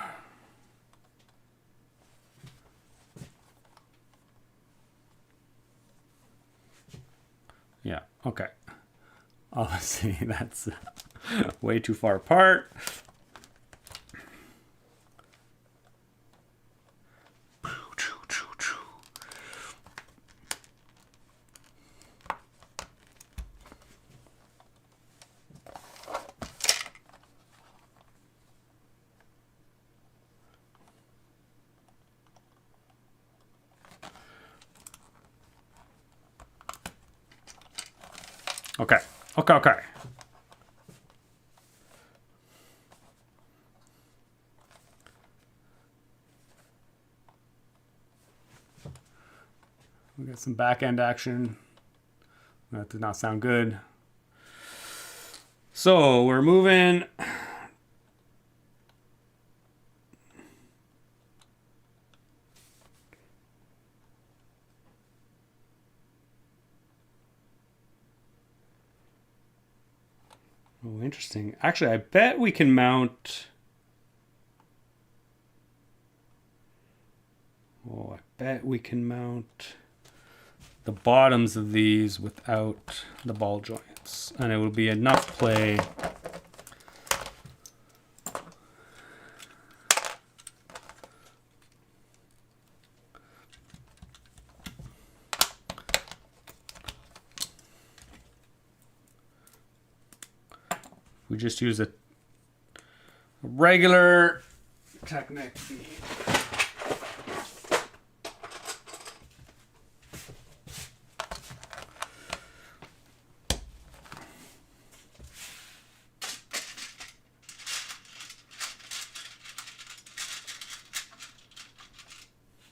[SPEAKER 1] yeah, okay. Obviously, that's way too far apart. Okay. We got some back end action. That did not sound good. So we're moving. Oh, interesting. Actually, I bet we can mount. Oh, I bet we can mount the bottoms of these without the ball joints, and it will be enough play. We just use a regular Technic bead.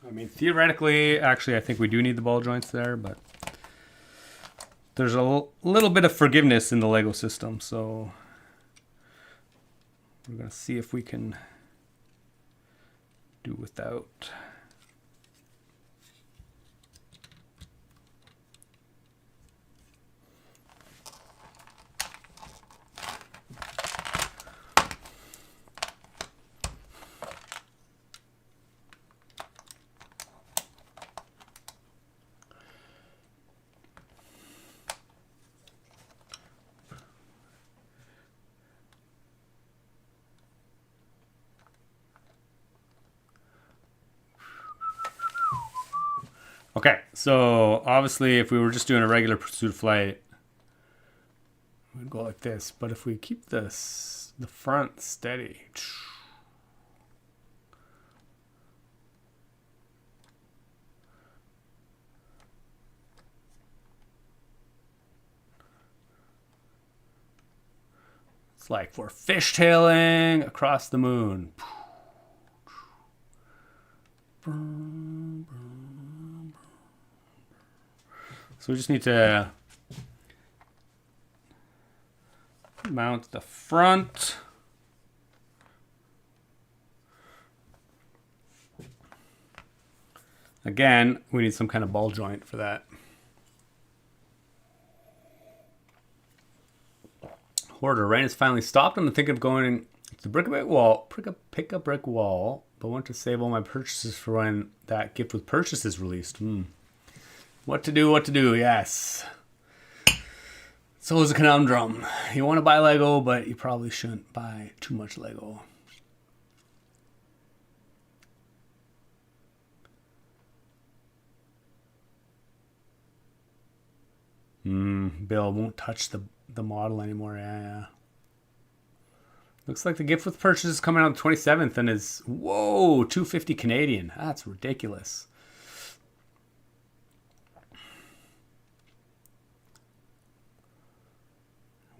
[SPEAKER 1] I mean, theoretically, actually, I think we do need the ball joints there, but there's a little bit of forgiveness in the Lego system, so we're going to see if we can do without. Okay, so obviously if we were just doing a regular pursuit flight, we'd go like this. But if we keep the front steady, it's like we're fishtailing across the moon. So we just need to mount the front. Again, we need some kind of ball joint for that. Hoarder, rain has finally stopped. I'm thinking of going to pick a brick wall, but want to save all my purchases for when that gift with purchase is released. What to do, yes. So is a conundrum. You want to buy Lego, but you probably shouldn't buy too much Lego. Bill won't touch the model anymore. Yeah. Looks like the gift with purchase is coming out the 27th and is, whoa, $250 Canadian. That's ridiculous.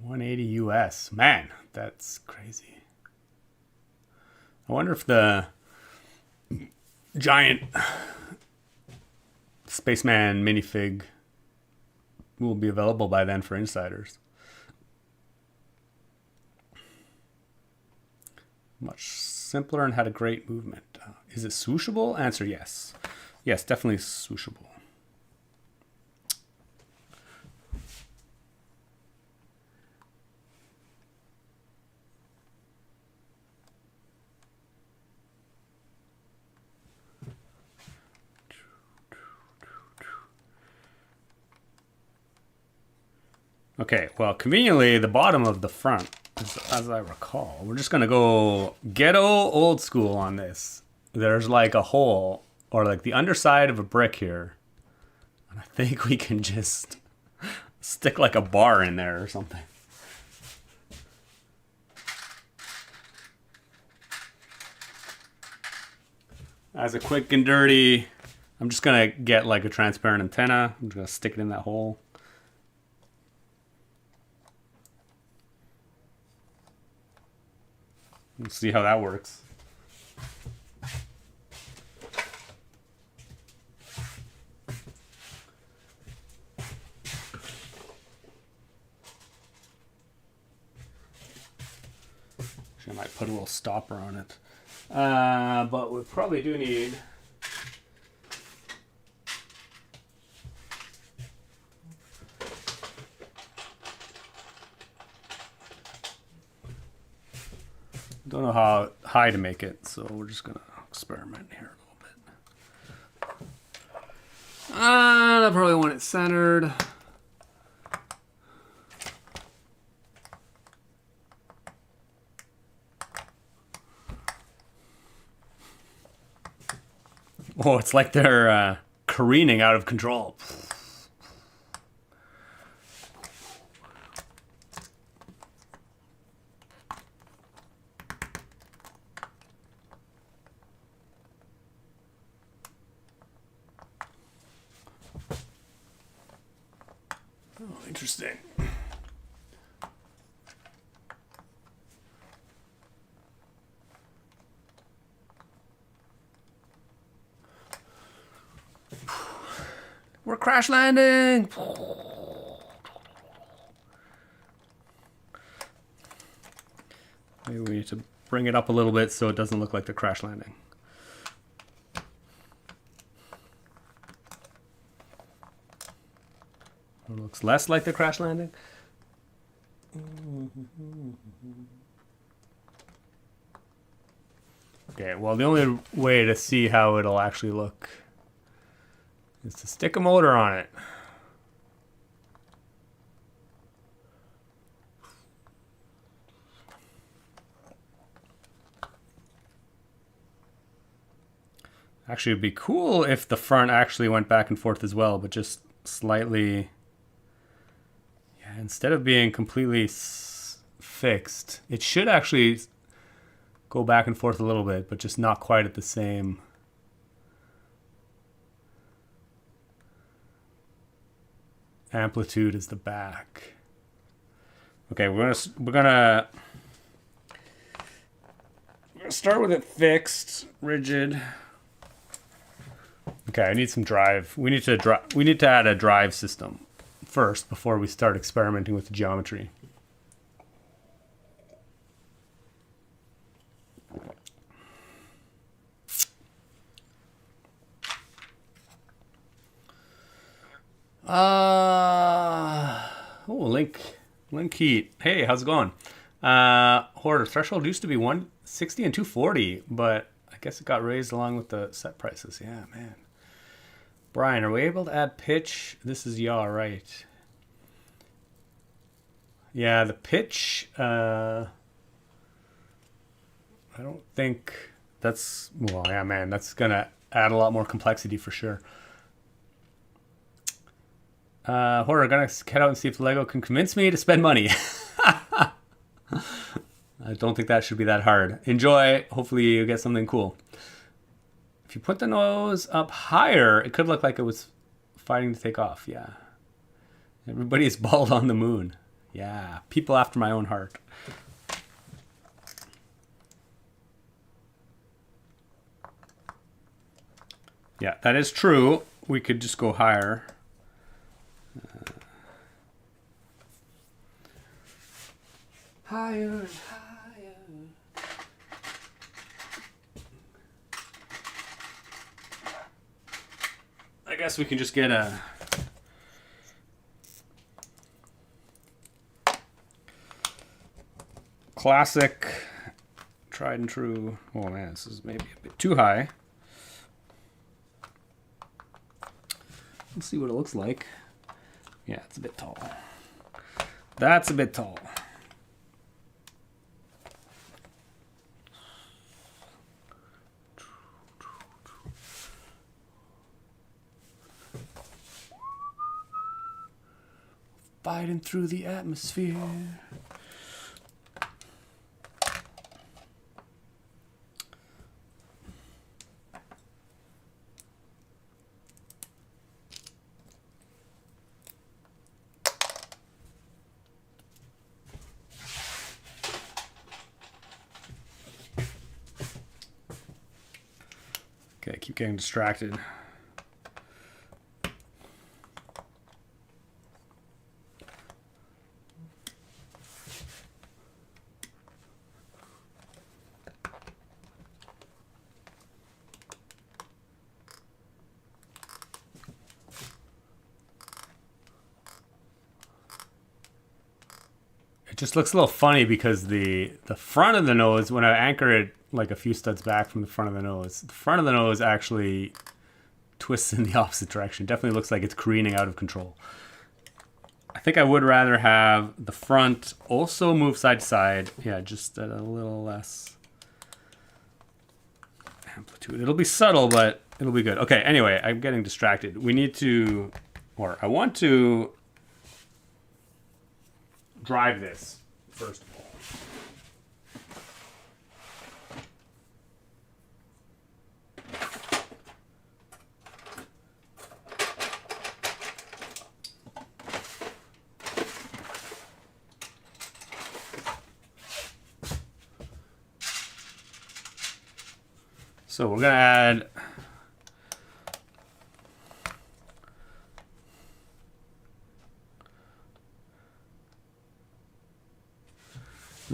[SPEAKER 1] $180 US. Man, that's crazy. I wonder if the giant Spaceman minifig will be available by then for insiders. Much simpler and had a great movement. Is it swooshable? Answer yes. Yes, definitely swooshable. Okay, well, conveniently, the bottom of the front, as I recall, we're just going to go ghetto old school on this. There's like a hole, or like the underside of a brick here. And I think we can just stick like a bar in there or something. As a quick and dirty, I'm just going to get like a transparent antenna. I'm just going to stick it in that hole. Let's see how that works. Actually, I might put a little stopper on it. But we probably do need... Don't know how high to make it, so we're just gonna experiment here a little bit. I probably want it centered. Oh, it's like they're careening out of control. Oh, interesting. We're crash landing. Maybe we need to bring it up a little bit so it doesn't look like the crash landing. It looks less like the crash landing. Okay, well, the only way to see how it'll actually look is to stick a motor on it. Actually, it'd be cool if the front actually went back and forth as well, but just slightly. Yeah, instead of being completely fixed, it should actually go back and forth a little bit, but just not quite at the same amplitude as the back. Okay, we're gonna start with it fixed, rigid. Okay, I need some drive. We need to add a drive system first before we start experimenting with the geometry. Link heat. Hey, how's it going? Hoarder threshold used to be 160 and 240, but I guess it got raised along with the set prices. Yeah, man. Brian, are we able to add pitch? This is yaw, right? Yeah, the pitch. I don't think that's. Well, yeah, man, that's gonna add a lot more complexity for sure. Hoarder, gonna head out and see if Lego can convince me to spend money. I don't think that should be that hard. Enjoy. Hopefully you get something cool. If you put the nose up higher, it could look like it was fighting to take off. Yeah. Everybody is bald on the moon. Yeah. People after my own heart. Yeah, that is true. We could just go higher. Higher and higher. I guess we can just get a classic, tried and true. Oh man, this is maybe a bit too high. Let's see what it looks like. Yeah, it's a bit tall. That's a bit tall. Fighting through the atmosphere. Okay, keep getting distracted. It just looks a little funny because the front of the nose, when I anchor it like a few studs back from the front of the nose actually twists in the opposite direction. Definitely looks like it's careening out of control. I think I would rather have the front also move side to side. Yeah, just at a little less amplitude. It'll be subtle, but it'll be good. Okay, anyway, I'm getting distracted. We need to, or I want to drive this first of all. So we're gonna add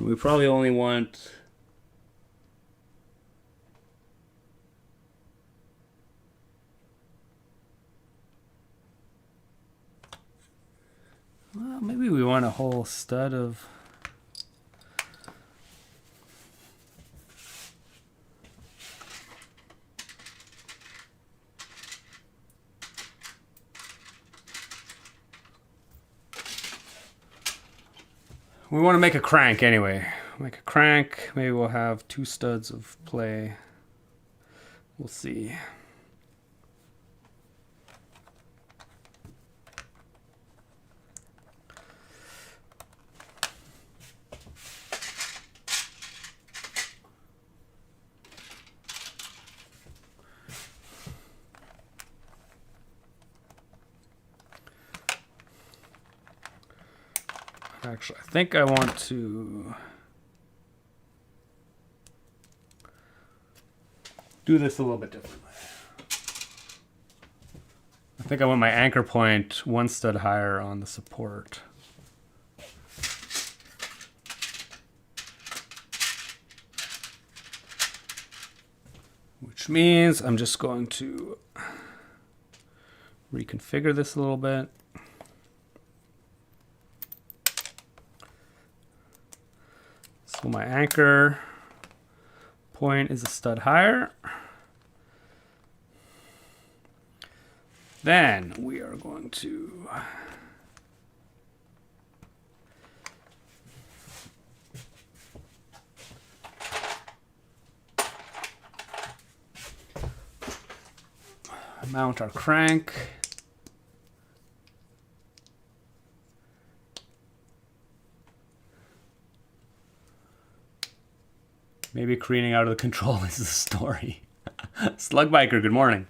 [SPEAKER 1] we probably only want well, maybe we want a whole stud of we want to make a crank anyway. Make a crank. Maybe we'll have 2 studs of play. We'll see. Actually, I think I want to do this a little bit differently. I think I want my anchor point one stud higher on the support. Which means I'm just going to reconfigure this a little bit. So my anchor point is a stud higher. Then we are going to mount our crank. Maybe careening out of the control is the story. Slug Biker, good morning.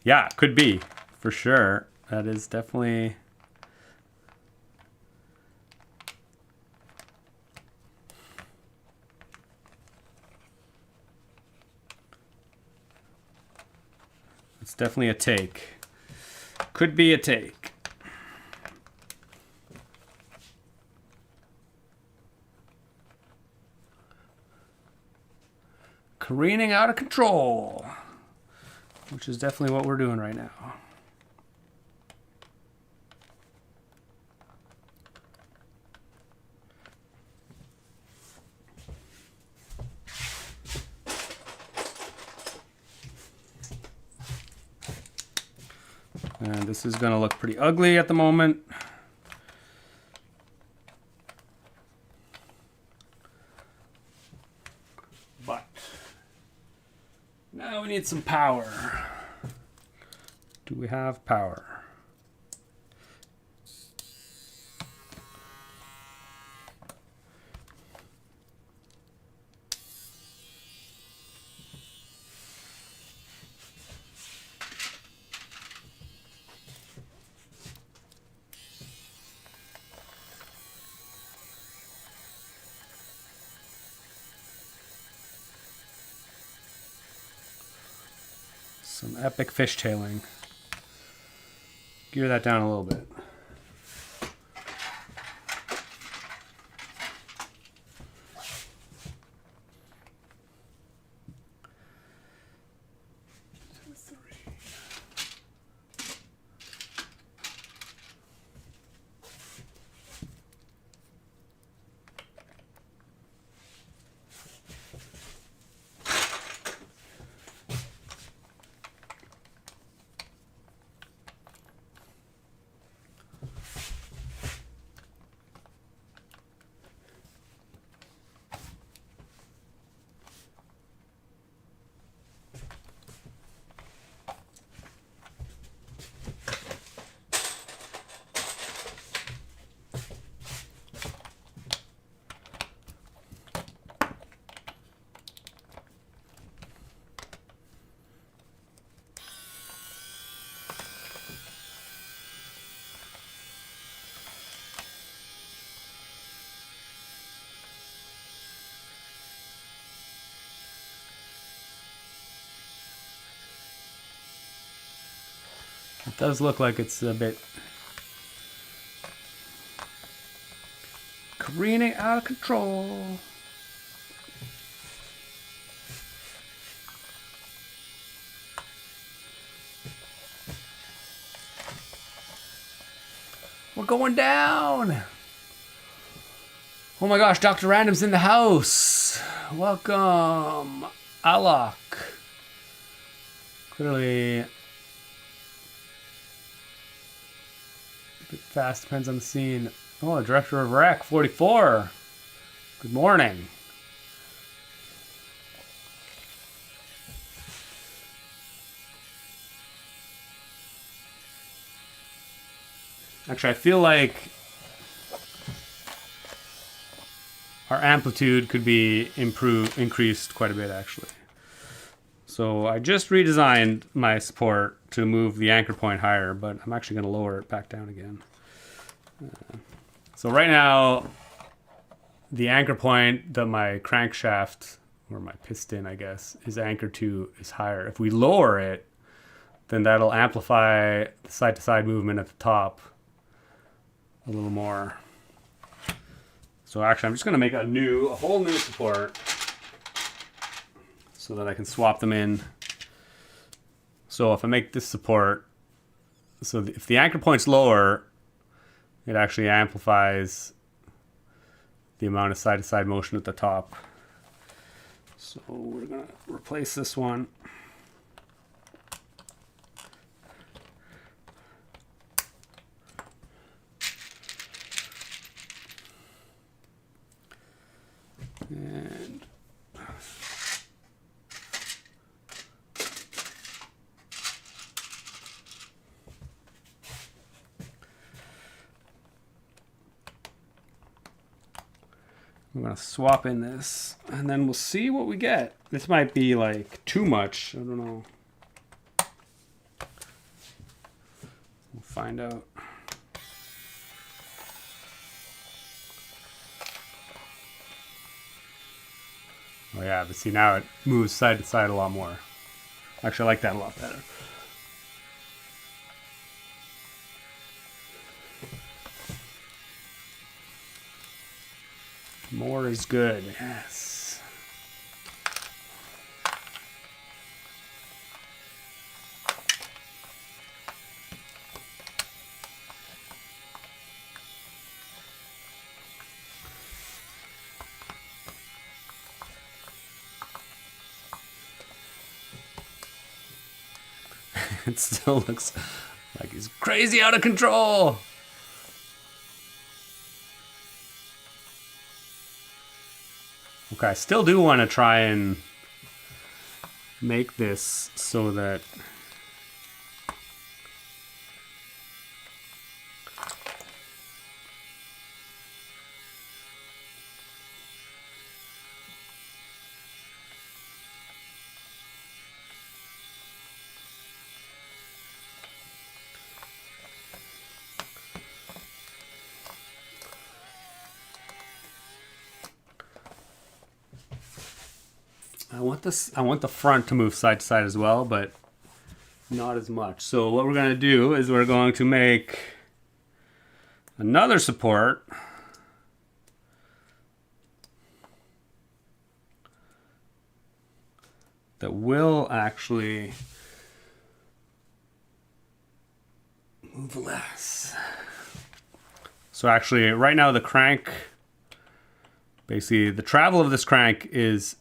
[SPEAKER 1] Yeah, could be, for sure. That is definitely... It's definitely a take. Could be a take. Careening out of control, which is definitely what we're doing right now. And this is going to look pretty ugly at the moment. But now we need some power. Do we have power? Some epic fishtailing. Gear that down a little bit. It does look like it's a bit careening out of control. We're going down. Oh my gosh, Dr. Random's in the house. Welcome, Alok. Clearly bit fast, depends on the scene. Oh, Director of Rec 44. Good morning. Actually, I feel like our amplitude could be increased quite a bit, actually. So I just redesigned my support to move the anchor point higher, but I'm actually going to lower it back down again. So right now, the anchor point that my crankshaft, or my piston, I guess, is anchored to is higher. If we lower it, then that'll amplify the side-to-side movement at the top a little more. So actually, I'm just going to make a whole new support so that I can swap them in. So if I make this support, so if the anchor point's lower, it actually amplifies the amount of side-to-side motion at the top. So we're going to replace this one. And I'm going to swap in this, and then we'll see what we get. This might be like too much. I don't know. We'll find out. Oh yeah, but see, now it moves side to side a lot more. Actually, I like that a lot better. More is good, yes. It still looks like he's crazy out of control. Okay, I still do want to try and make this so that I want the front to move side to side as well, but not as much. So what we're going to do is we're going to make another support that will actually move less. So actually, right now the crank, basically the travel of this crank is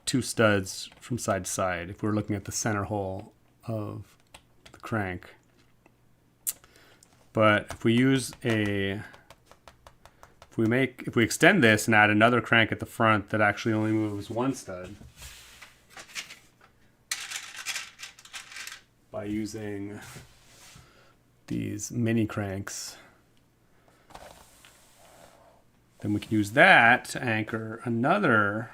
[SPEAKER 1] 2 studs from side to side, if we're looking at the center hole of the crank. But if we use if we extend this and add another crank at the front that actually only moves 1 stud by using these mini cranks, then we can use that to anchor another,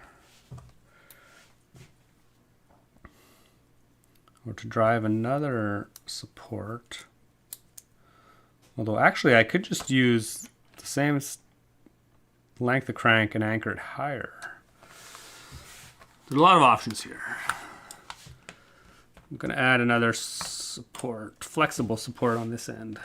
[SPEAKER 1] or to drive another support. Although actually I could just use the same length of crank and anchor it higher. There's a lot of options here. I'm going to add another support, flexible support on this end.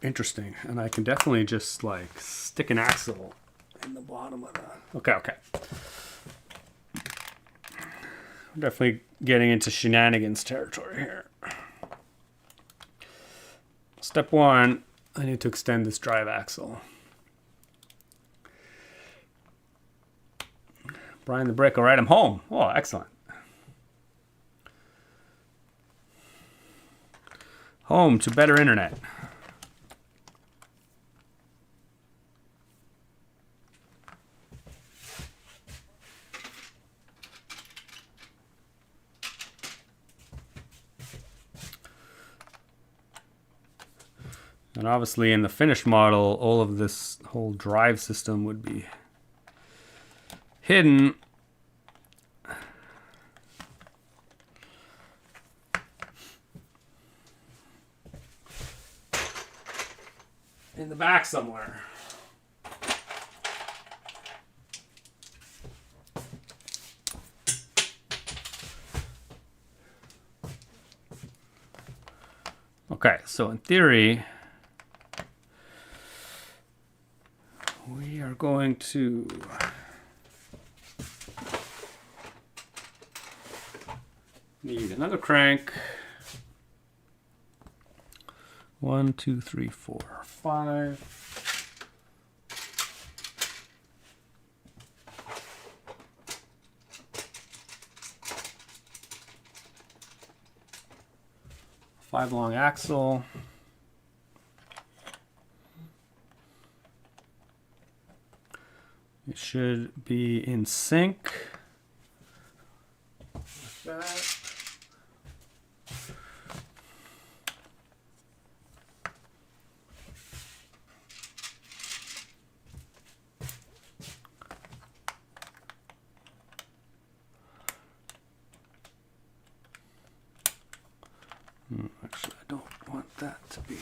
[SPEAKER 1] Interesting, and I can definitely just like stick an axle in the bottom of that. Okay. We're definitely getting into shenanigans territory here. Step 1, I need to extend this drive axle. Brian the Brick, all right, I'm home. Oh, excellent. Home to better internet. And obviously in the finished model, all of this whole drive system would be hidden. In the back somewhere. Okay, so in theory, we are going to need another crank. 1, 2, 3, 4, 5. Five long axle. It should be in sync with that. Actually, I don't want that to be.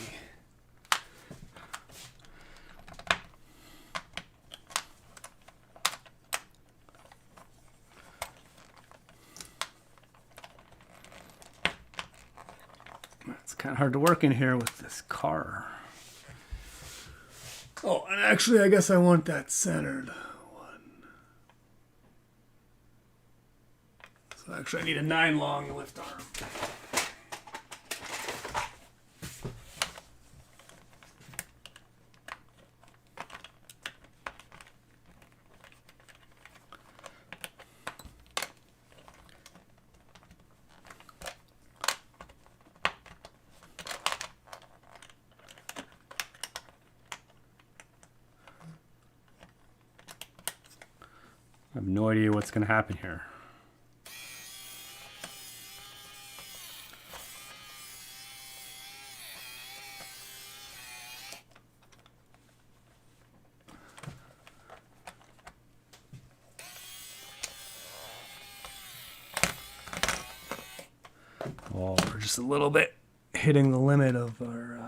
[SPEAKER 1] It's kind of hard to work in here with this car. Oh, and actually, I guess I want that centered one. So actually, I need a 9 long lift arm. I have no idea what's going to happen here. Oh, we're just a little bit hitting the limit of our...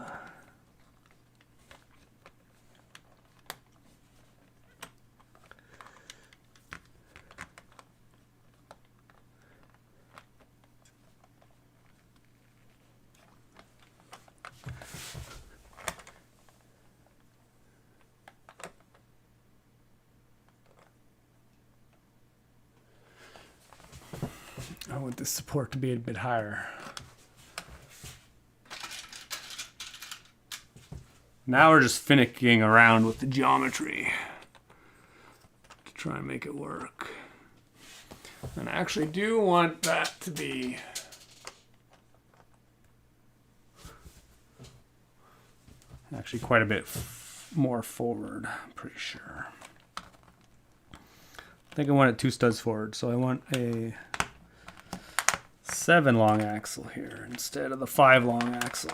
[SPEAKER 1] I want this support to be a bit higher. Now we're just finicking around with the geometry to try and make it work. And I actually do want that to be actually quite a bit more forward, I'm pretty sure. I think I want it 2 studs forward, so I want a 7 long axle here instead of the 5 long axle.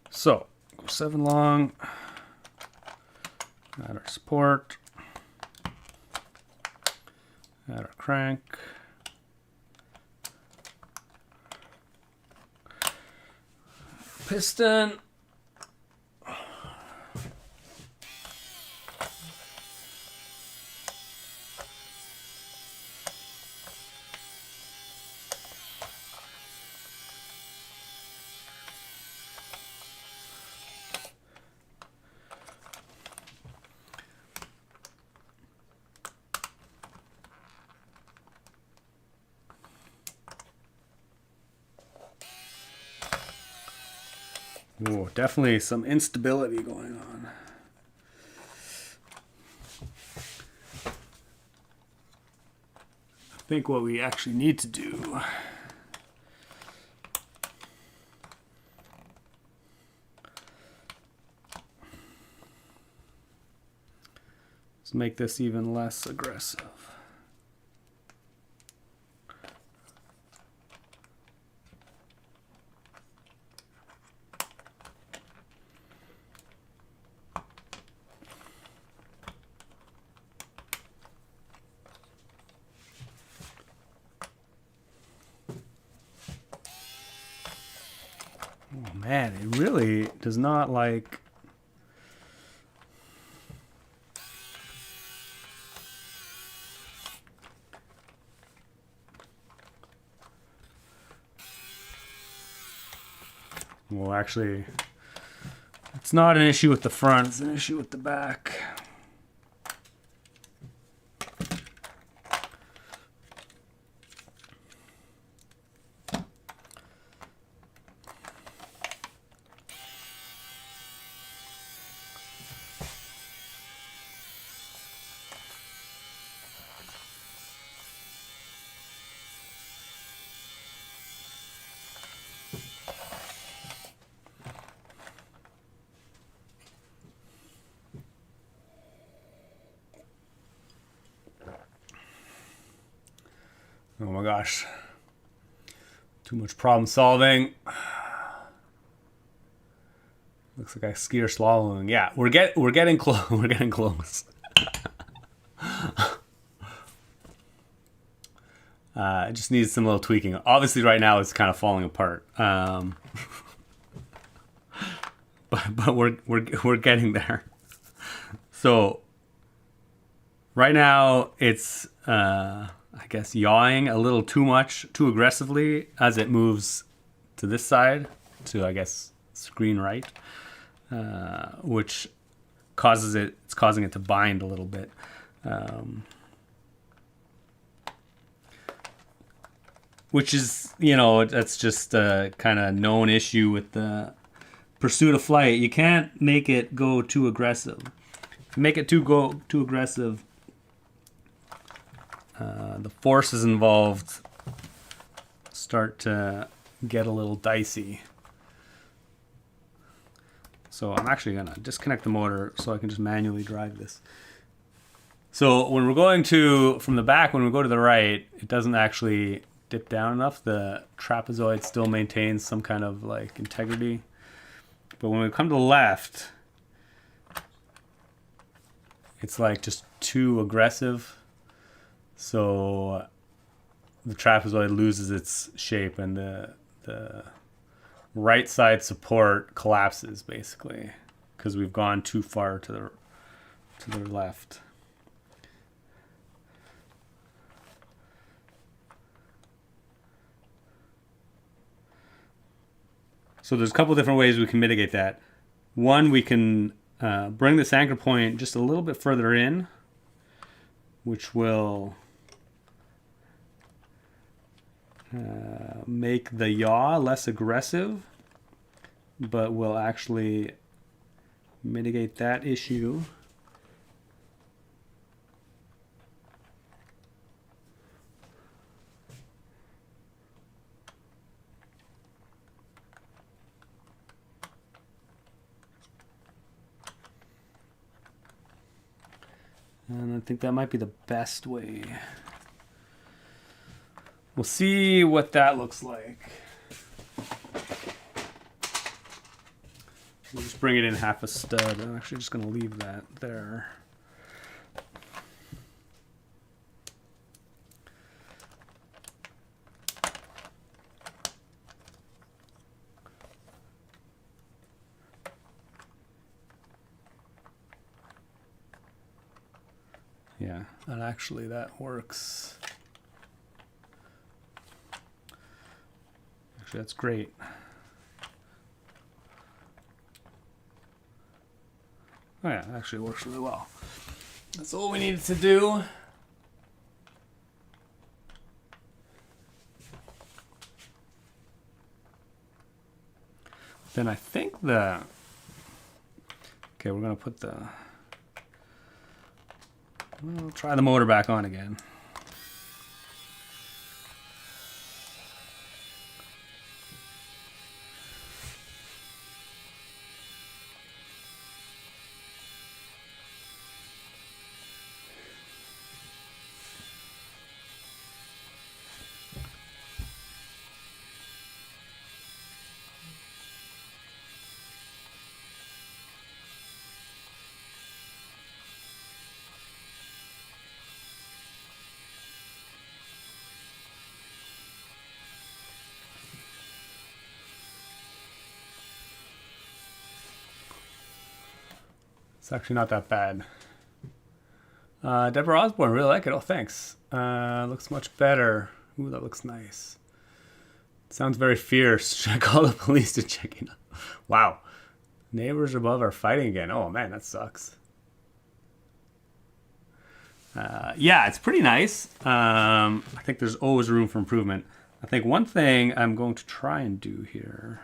[SPEAKER 1] So, go 7 long, add our support, add our crank, piston, Ooh, definitely some instability going on. I think what we actually need to do is make this even less aggressive. Man, it really does not like... Well, actually, it's not an issue with the front, it's an issue with the back. Oh my gosh. Too much problem solving. Looks like I skier swallowing. Yeah, we're getting close. We're getting close. It just needs some little tweaking. Obviously, right now it's kind of falling apart. But we're getting there. So right now it's I guess yawing a little too much, too aggressively as it moves to this side, to I guess screen right, which it's causing it to bind a little bit. Which is, you know, that's just a kind of known issue with the pursuit of flight. You can't make it go too aggressive. If you make it too aggressive, the forces involved start to get a little dicey. So I'm actually going to disconnect the motor so I can just manually drive this. So when we're going from the back, when we go to the right, it doesn't actually dip down enough. The trapezoid still maintains some kind of like integrity. But when we come to the left, it's like just too aggressive. So the trapezoid loses its shape and the right side support collapses basically because we've gone too far to the left. So there's a couple different ways we can mitigate that. One, we can bring this anchor point just a little bit further in, which will make the yaw less aggressive, but will actually mitigate that issue. And I think that might be the best way. We'll see what that looks like. We'll just bring it in half a stud. I'm actually just going to leave that there. Yeah, and actually that works. Actually, that's great. Oh yeah, it actually works really well. That's all we needed to do. Then I think okay, we're gonna put we'll try the motor back on again. It's actually not that bad. Deborah Osborne, really like it. Oh, thanks. Looks much better. Ooh, that looks nice. Sounds very fierce. Should I call the police to check in? Wow. Neighbors above are fighting again. Oh, man, that sucks. Yeah, it's pretty nice. I think there's always room for improvement. I think one thing I'm going to try and do here...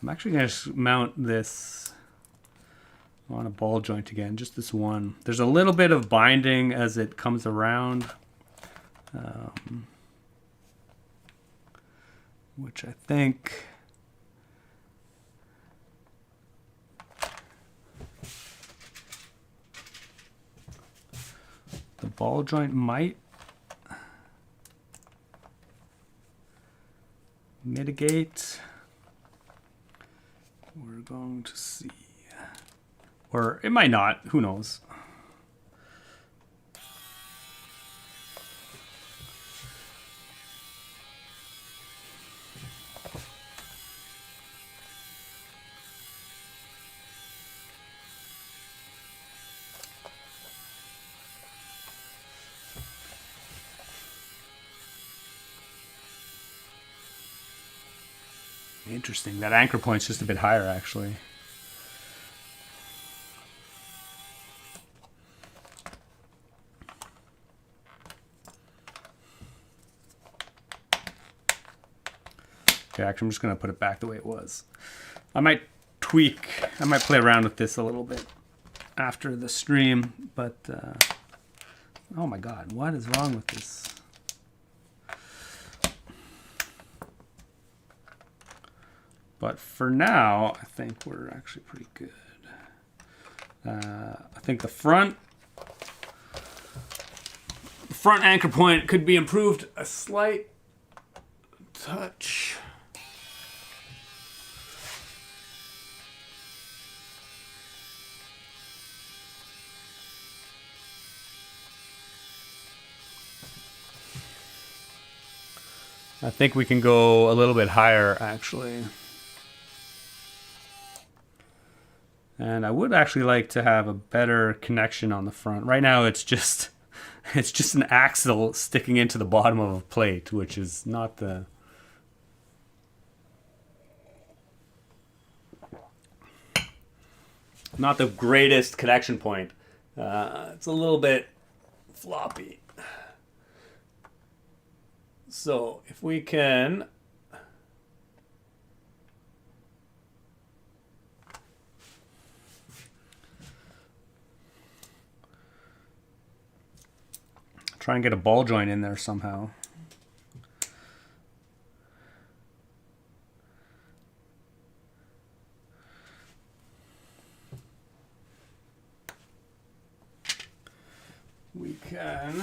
[SPEAKER 1] I'm actually going to mount this on a ball joint again, just this one. There's a little bit of binding as it comes around, which I think the ball joint might mitigate. We're going to see. Or it might not. Who knows? Interesting. That anchor point's just a bit higher, actually. Okay, actually, I'm just going to put it back the way it was. I might play around with this a little bit after the stream, but oh my god, what is wrong with this? But for now, I think we're actually pretty good. I think the front anchor point could be improved a slight touch. I think we can go a little bit higher, actually. And I would actually like to have a better connection on the front. Right now it's just an axle sticking into the bottom of a plate, which is not the greatest connection point. It's a little bit floppy. So if we can try and get a ball joint in there somehow. We can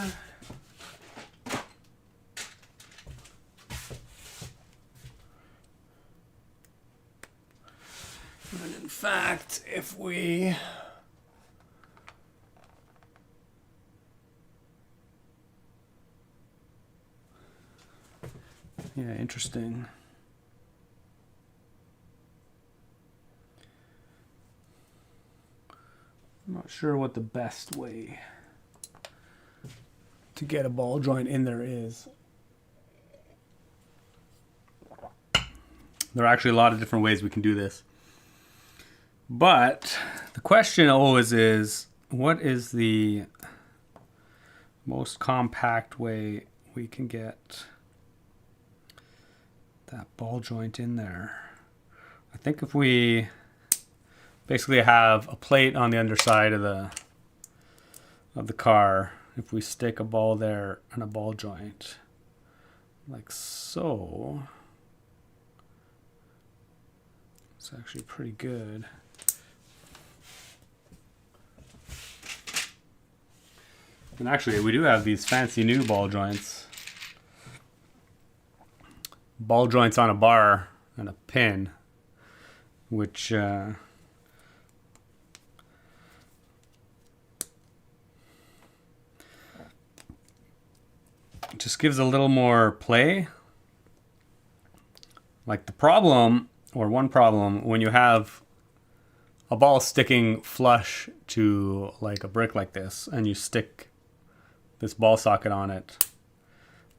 [SPEAKER 1] and in fact, if we yeah, interesting. I'm not sure what the best way to get a ball joint in there is. There are actually a lot of different ways we can do this. But the question always is, what is the most compact way we can get that ball joint in there? I think if we basically have a plate on the underside of the car, if we stick a ball there and a ball joint like so, it's actually pretty good. And actually, we do have these fancy new ball joints. Ball joints on a bar and a pin, which just gives a little more play. Like, the problem or one problem, when you have a ball sticking flush to like a brick like this, and you stick this ball socket on it,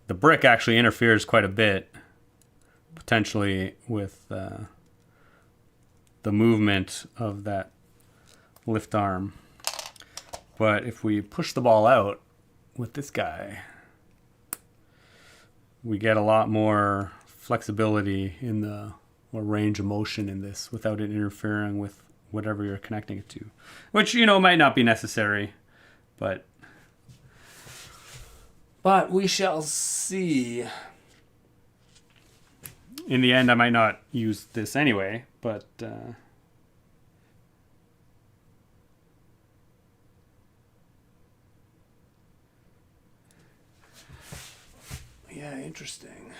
[SPEAKER 1] the brick actually interferes quite a bit, potentially with the movement of that lift arm. But if we push the ball out with this guy, we get a lot more flexibility in the or range of motion in this without it interfering with whatever you're connecting it to, which, you know, might not be necessary, but we shall see. In the end, I might not use this anyway, but yeah, interesting.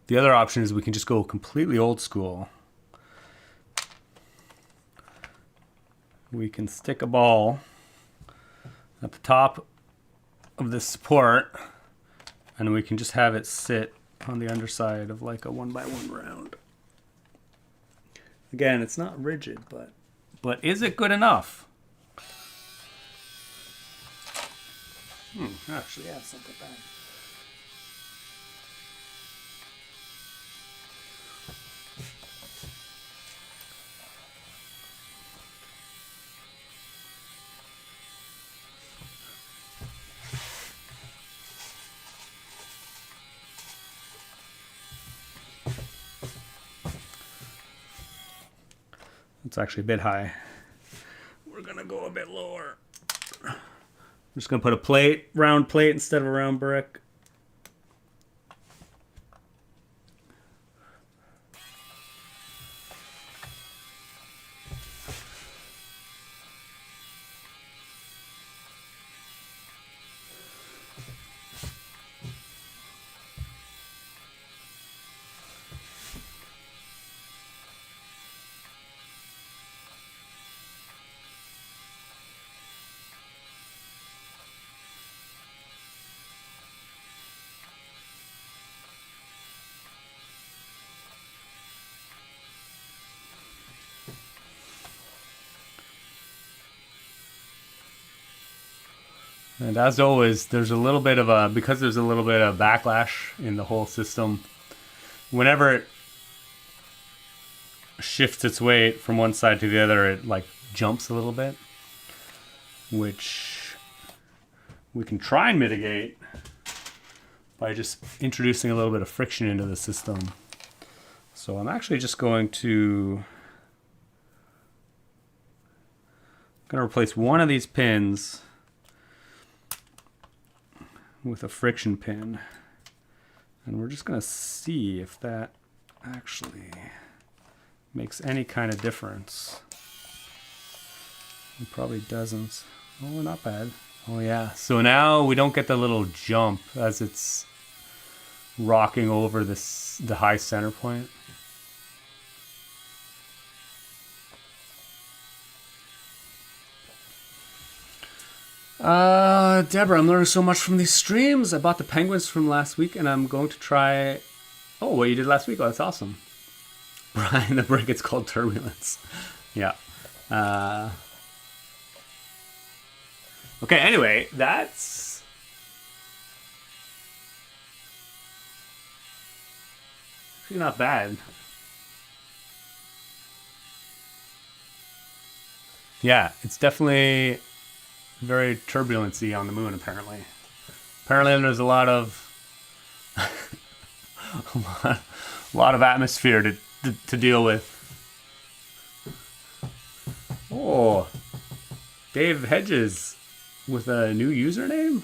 [SPEAKER 1] The other option is we can just go completely old school. We can stick a ball at the top of this support, and we can just have it sit on the underside of like a 1x1 round. Again, it's not rigid, but is it good enough? Actually, yeah, it's not that bad. It's actually a bit high. We're gonna go a bit lower. I'm just gonna put a plate, round plate instead of a round brick. And as always, there's a little bit of because there's a little bit of backlash in the whole system, whenever it shifts its weight from one side to the other, it like jumps a little bit, which we can try and mitigate by just introducing a little bit of friction into the system. So I'm actually just going to replace one of these pins with a friction pin, and we're just going to see if that actually makes any kind of difference. It probably doesn't. Oh, not bad. Oh yeah, so now we don't get the little jump as it's rocking over the high center point. Deborah, I'm learning so much from these streams. I bought the penguins from last week, and I'm going to try. Oh, what you did last week? Oh, that's awesome. Brian, the brick, it's called turbulence. Yeah. Okay, anyway, that's actually not bad. Yeah, it's definitely very turbulency on the moon, apparently. Apparently there's a lot of a lot of atmosphere to deal with. Oh, Dave Hedges with a new username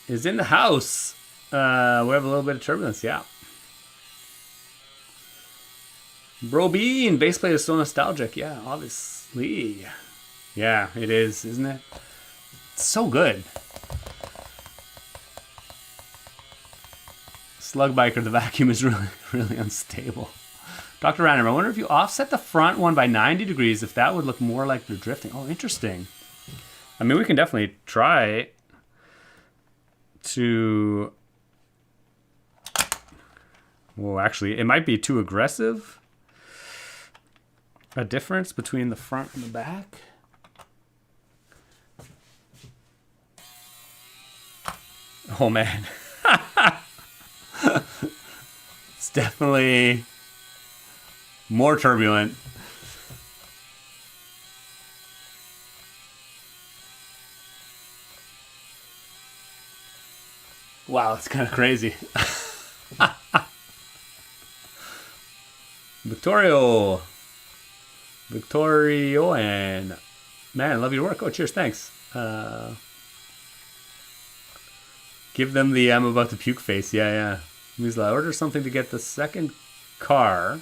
[SPEAKER 1] is in the house. We have a little bit of turbulence, yeah. Bro Bean, bass player is so nostalgic, yeah, obvious. Lee. Yeah, it is, isn't it? It's so good. Slug Biker, the vacuum is really, really unstable. Dr. Random, I wonder if you offset the front one by 90 degrees, if that would look more like the drifting. Oh, interesting. I mean, we can definitely try to... Well, actually, it might be too aggressive. A difference between the front and the back. Oh, man. It's definitely more turbulent. Wow, it's kind of crazy. Victorioan. Man, I love your work. Oh, cheers, thanks. Give them the I'm about to puke face. Yeah. Means I order something to get the second car.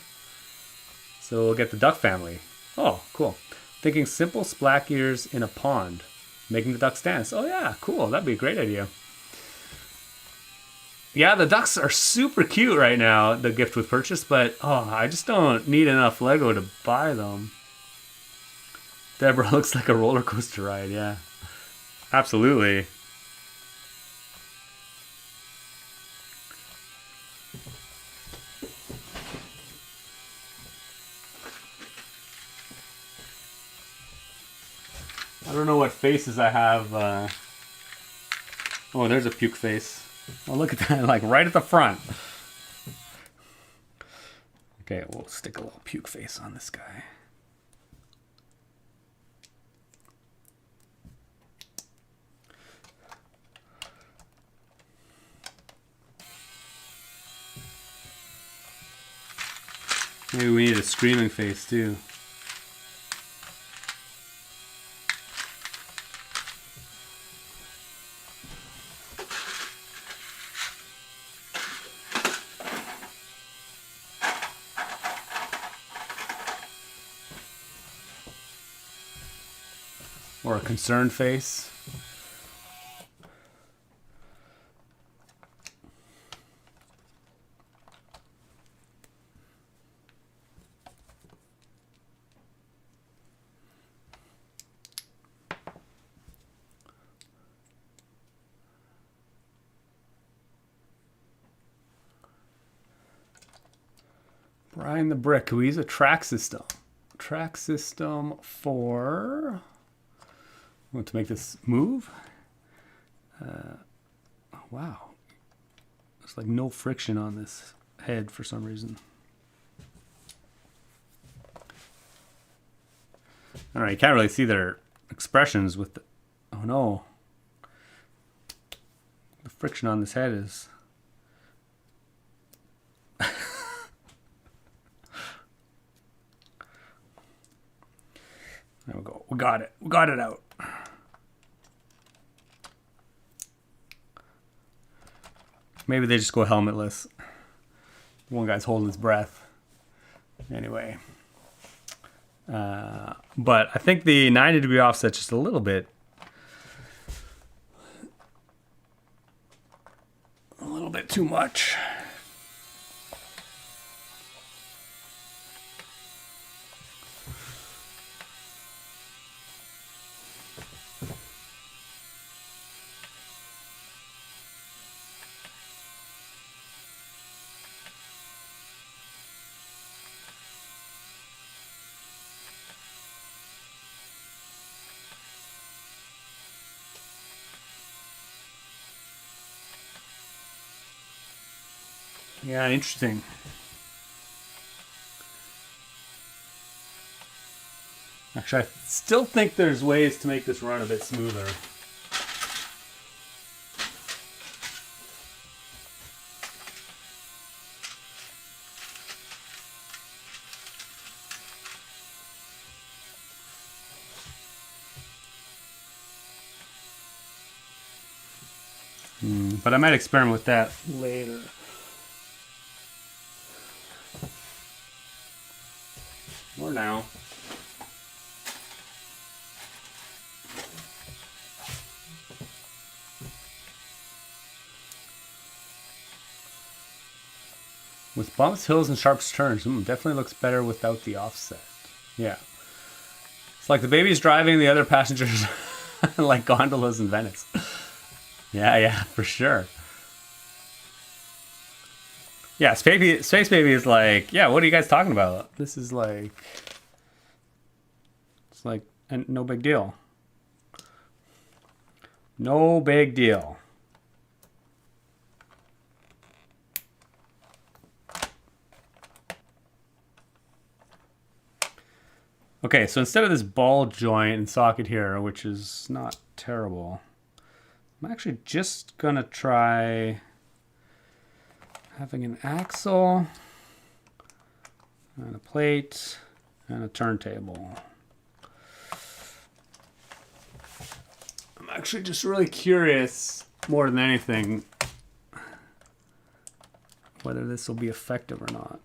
[SPEAKER 1] So we'll get the duck family. Oh, cool. Thinking simple splack ears in a pond. Making the ducks dance. Oh yeah, cool. That'd be a great idea. Yeah, the ducks are super cute right now, the gift with purchase, but I just don't need enough Lego to buy them. Deborah looks like a roller coaster ride, yeah. Absolutely. I don't know what faces I have. Oh, there's a puke face. Oh, look at that, like right at the front. Okay, we'll stick a little puke face on this guy. Maybe we need a screaming face too. Or a concerned face. Brian the Brick, we use a track system. Track system for... Want to make this move? Wow. There's like no friction on this head for some reason. All right, you can't really see their expressions with the... Oh no. The friction on this head is... There we go. We got it. We got it out. Maybe they just go helmetless. One guy's holding his breath. Anyway. But I think the 90-degree offset just a little bit. A little bit too much. Yeah, interesting. Actually, I still think there's ways to make this run a bit smoother. But I might experiment with that later. Or now. With bumps, hills, and sharp turns. Definitely looks better without the offset. Yeah. It's like the baby's driving, the other passengers like gondolas in Venice. Yeah, for sure. Yeah, Space Baby is like, yeah, what are you guys talking about? This is like, it's like, no big deal. No big deal. Okay, so instead of this ball joint and socket here, which is not terrible, I'm actually just gonna try having an axle and a plate and a turntable. I'm actually just really curious, more than anything, whether this will be effective or not.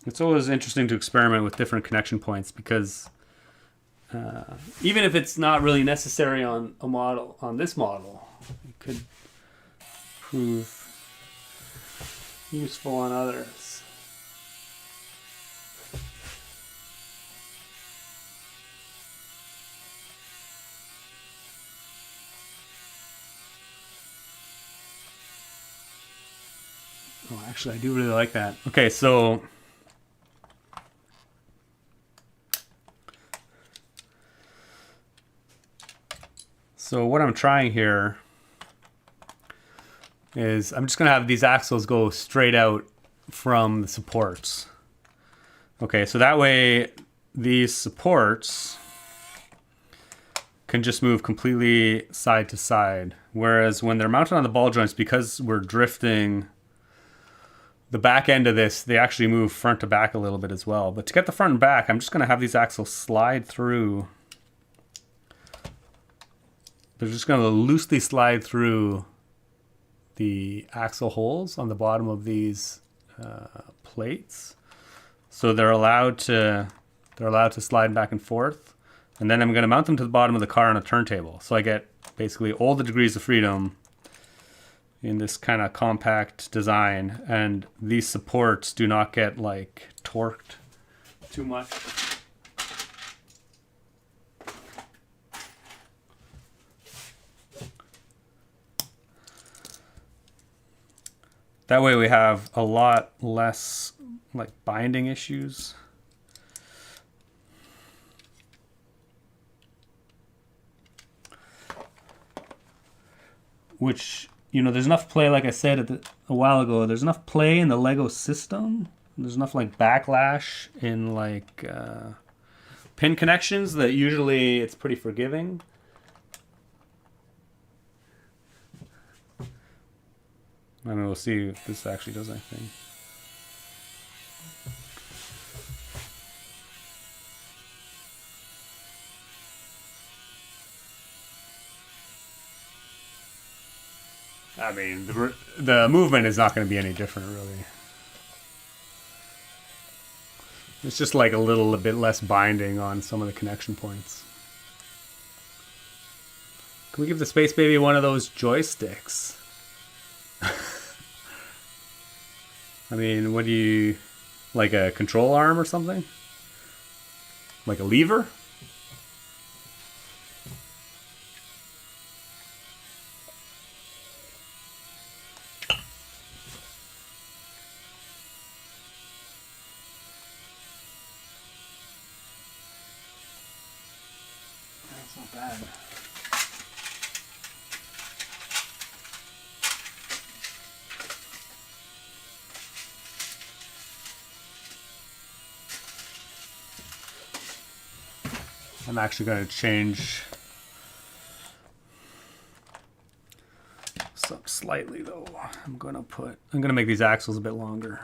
[SPEAKER 1] It's always interesting to experiment with different connection points because even if it's not really necessary on a model, on this model, it could prove useful on others. Oh, actually, I do really like that. Okay, so what I'm trying here is I'm just going to have these axles go straight out from the supports. Okay, so that way these supports can just move completely side to side. Whereas when they're mounted on the ball joints, because we're drifting the back end of this, they actually move front to back a little bit as well. But to get the front and back, I'm just going to have these axles slide through. They're just going to loosely slide through the axle holes on the bottom of these plates, so they're allowed to slide back and forth. And then I'm going to mount them to the bottom of the car on a turntable, so I get basically all the degrees of freedom in this kind of compact design, and these supports do not get like torqued too much. That way we have a lot less like binding issues. Which, you know, there's enough play, like I said a while ago, there's enough play in the Lego system. There's enough like backlash in like pin connections that usually it's pretty forgiving. I mean, we'll see if this actually does anything. I mean, the movement is not going to be any different, really. It's just like a bit less binding on some of the connection points. Can we give the Space Baby one of those joysticks? I mean, what do you... like a control arm or something? Like a lever? That's not bad. I'm actually going to change some slightly though. I'm going to make these axles a bit longer.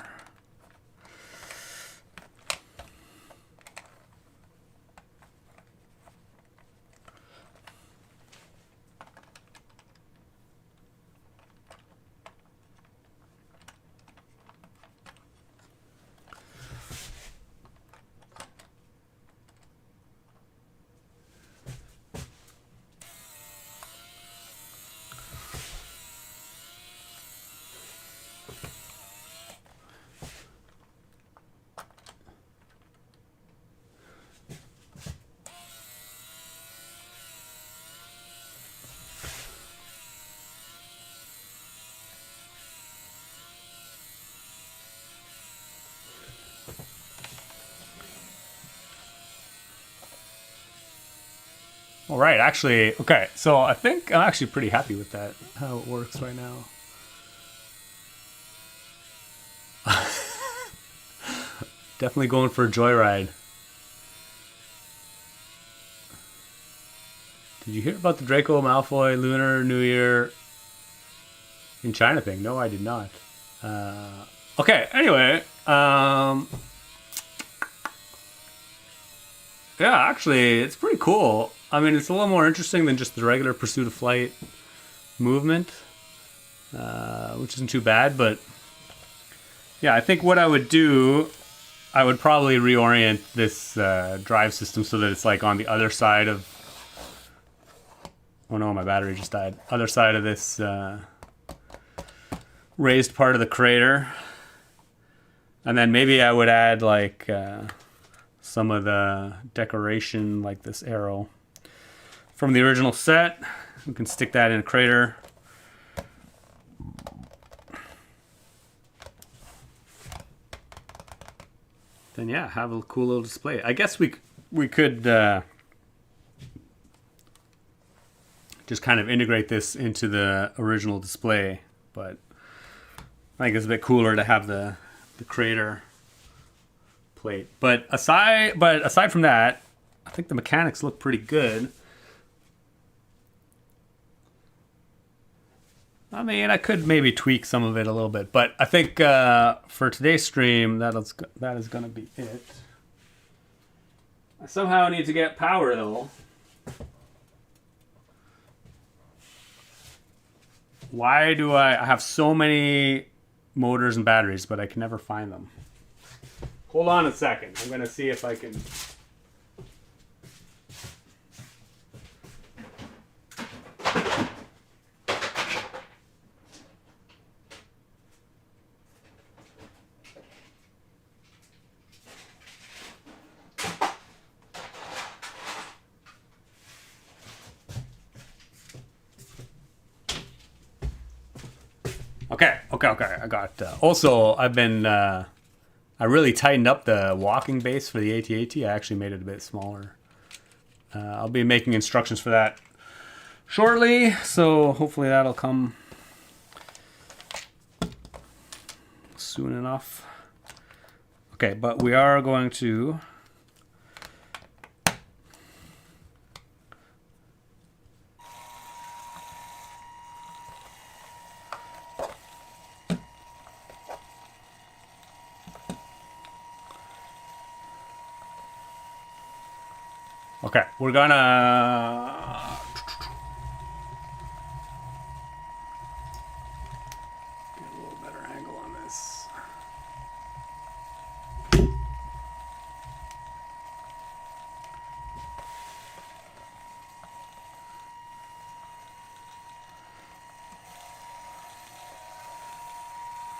[SPEAKER 1] All right, actually, okay. So I think I'm actually pretty happy with that, how it works right now. Definitely going for a joyride. Did you hear about the Draco Malfoy Lunar New Year in China thing? No, I did not. Okay, anyway. Yeah, actually, it's pretty cool. I mean, it's a little more interesting than just the regular Pursuit of Flight movement, which isn't too bad, but yeah, I think what I would do, I would probably reorient this drive system so that it's like on the other side of... Oh no, my battery just died. Other side of this raised part of the crater. And then maybe I would add like some of the decoration, like this arrow from the original set. We can stick that in a crater. Then yeah, have a cool little display. I guess we could just kind of integrate this into the original display, but I think it's a bit cooler to have the crater plate. But aside from that, I think the mechanics look pretty good. I mean, I could maybe tweak some of it a little bit, but I think for today's stream, that is going to be it. I somehow need to get power, though. Why do I have so many motors and batteries, but I can never find them? Hold on a second. I'm going to see if I can... Okay. I got. Also, I've been. I really tightened up the walking base for the AT-AT. I actually made it a bit smaller. I'll be making instructions for that shortly, so hopefully that'll come soon enough. Okay, but we are going to. Okay, we're gonna get a little better angle on this.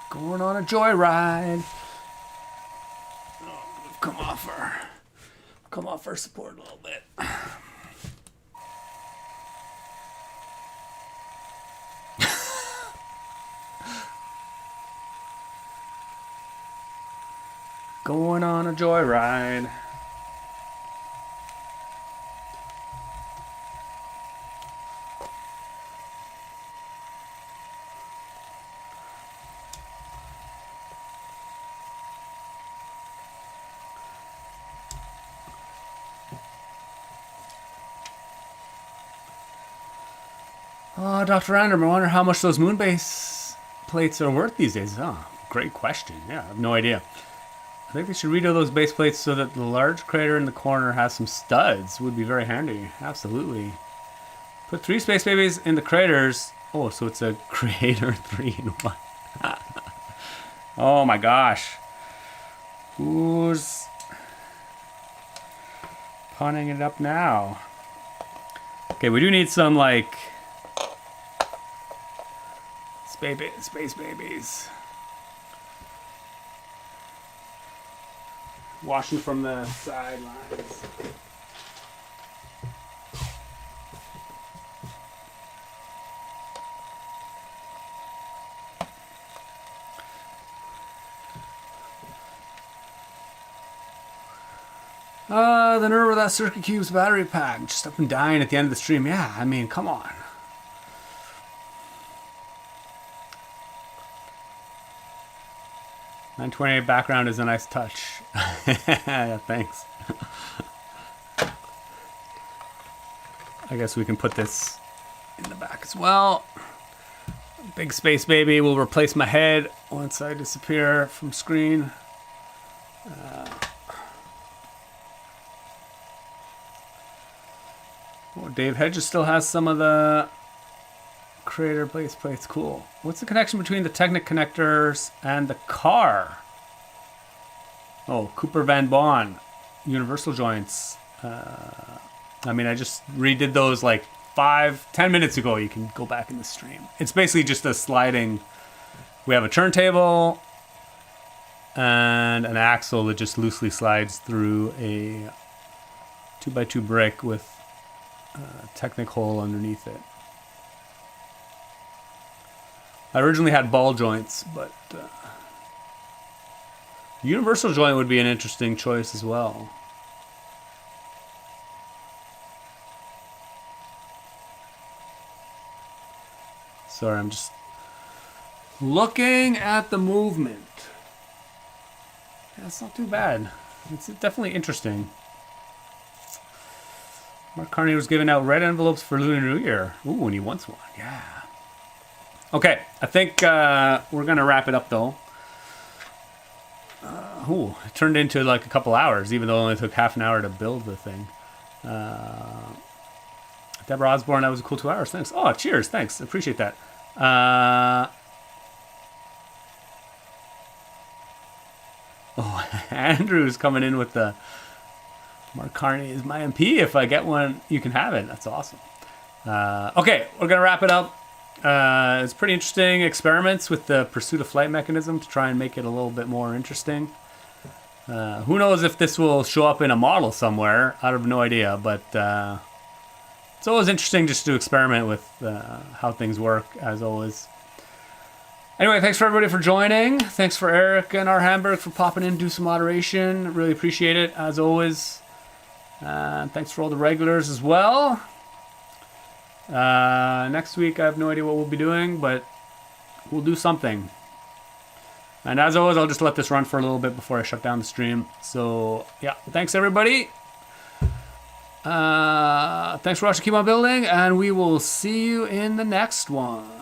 [SPEAKER 1] Going on a joyride. Oh, we've come off our support a little bit. Going on a joyride. Oh, Dr. Anderman, I wonder how much those moon base plates are worth these days. Oh, great question. Yeah, I have no idea. I think they should redo those base plates so that the large crater in the corner has some studs. Would be very handy. Absolutely. Put 3 space babies in the craters. Oh, so it's a creator 3-in-1. Oh my gosh. Who's punning it up now? Okay, we do need some like space babies. Washing from the sidelines. The nerve of that Circuit Cube's battery pack. Just up and dying at the end of the stream. Yeah, I mean, come on. $928 background is a nice touch. Yeah, thanks. I guess we can put this in the back as well. Big space baby will replace my head once I disappear from screen. Oh, Dave Hedges still has some of the creator base plates. Cool. What's the connection between the Technic connectors and the car? Oh, Cooper Van Bon, universal joints. I mean, I just redid those like 5-10 minutes ago. You can go back in the stream. It's basically just a sliding. We have a turntable and an axle that just loosely slides through a 2x2 brick with a Technic hole underneath it. I originally had ball joints, but universal joint would be an interesting choice as well. Sorry, I'm just looking at the movement. Yeah, it's not too bad. It's definitely interesting. Mark Carney was giving out red envelopes for Lunar New Year. Ooh, and he wants one. Yeah. Okay, I think we're going to wrap it up, though. Ooh, it turned into like a couple hours, even though it only took half an hour to build the thing. Deborah Osborne, that was a cool 2 hours. Thanks. Oh, cheers. Thanks. Appreciate that. Oh, Andrew's coming in with the Mark Carney is my MP. If I get one, you can have it. That's awesome. Okay, we're going to wrap it up. It's pretty interesting experiments with the pursuit of flight mechanism to try and make it a little bit more interesting. Who knows if this will show up in a model somewhere? I have no idea, but it's always interesting just to experiment with how things work, as always. Anyway, thanks for everybody for joining. Thanks for Eric and our Hamburg for popping in, do some moderation. Really appreciate it, as always. Thanks for all the regulars as well. Next week, I have no idea what we'll be doing, but we'll do something. And as always, I'll just let this run for a little bit before I shut down the stream. So, yeah, thanks everybody. Thanks for watching Keep On Building, and we will see you in the next one.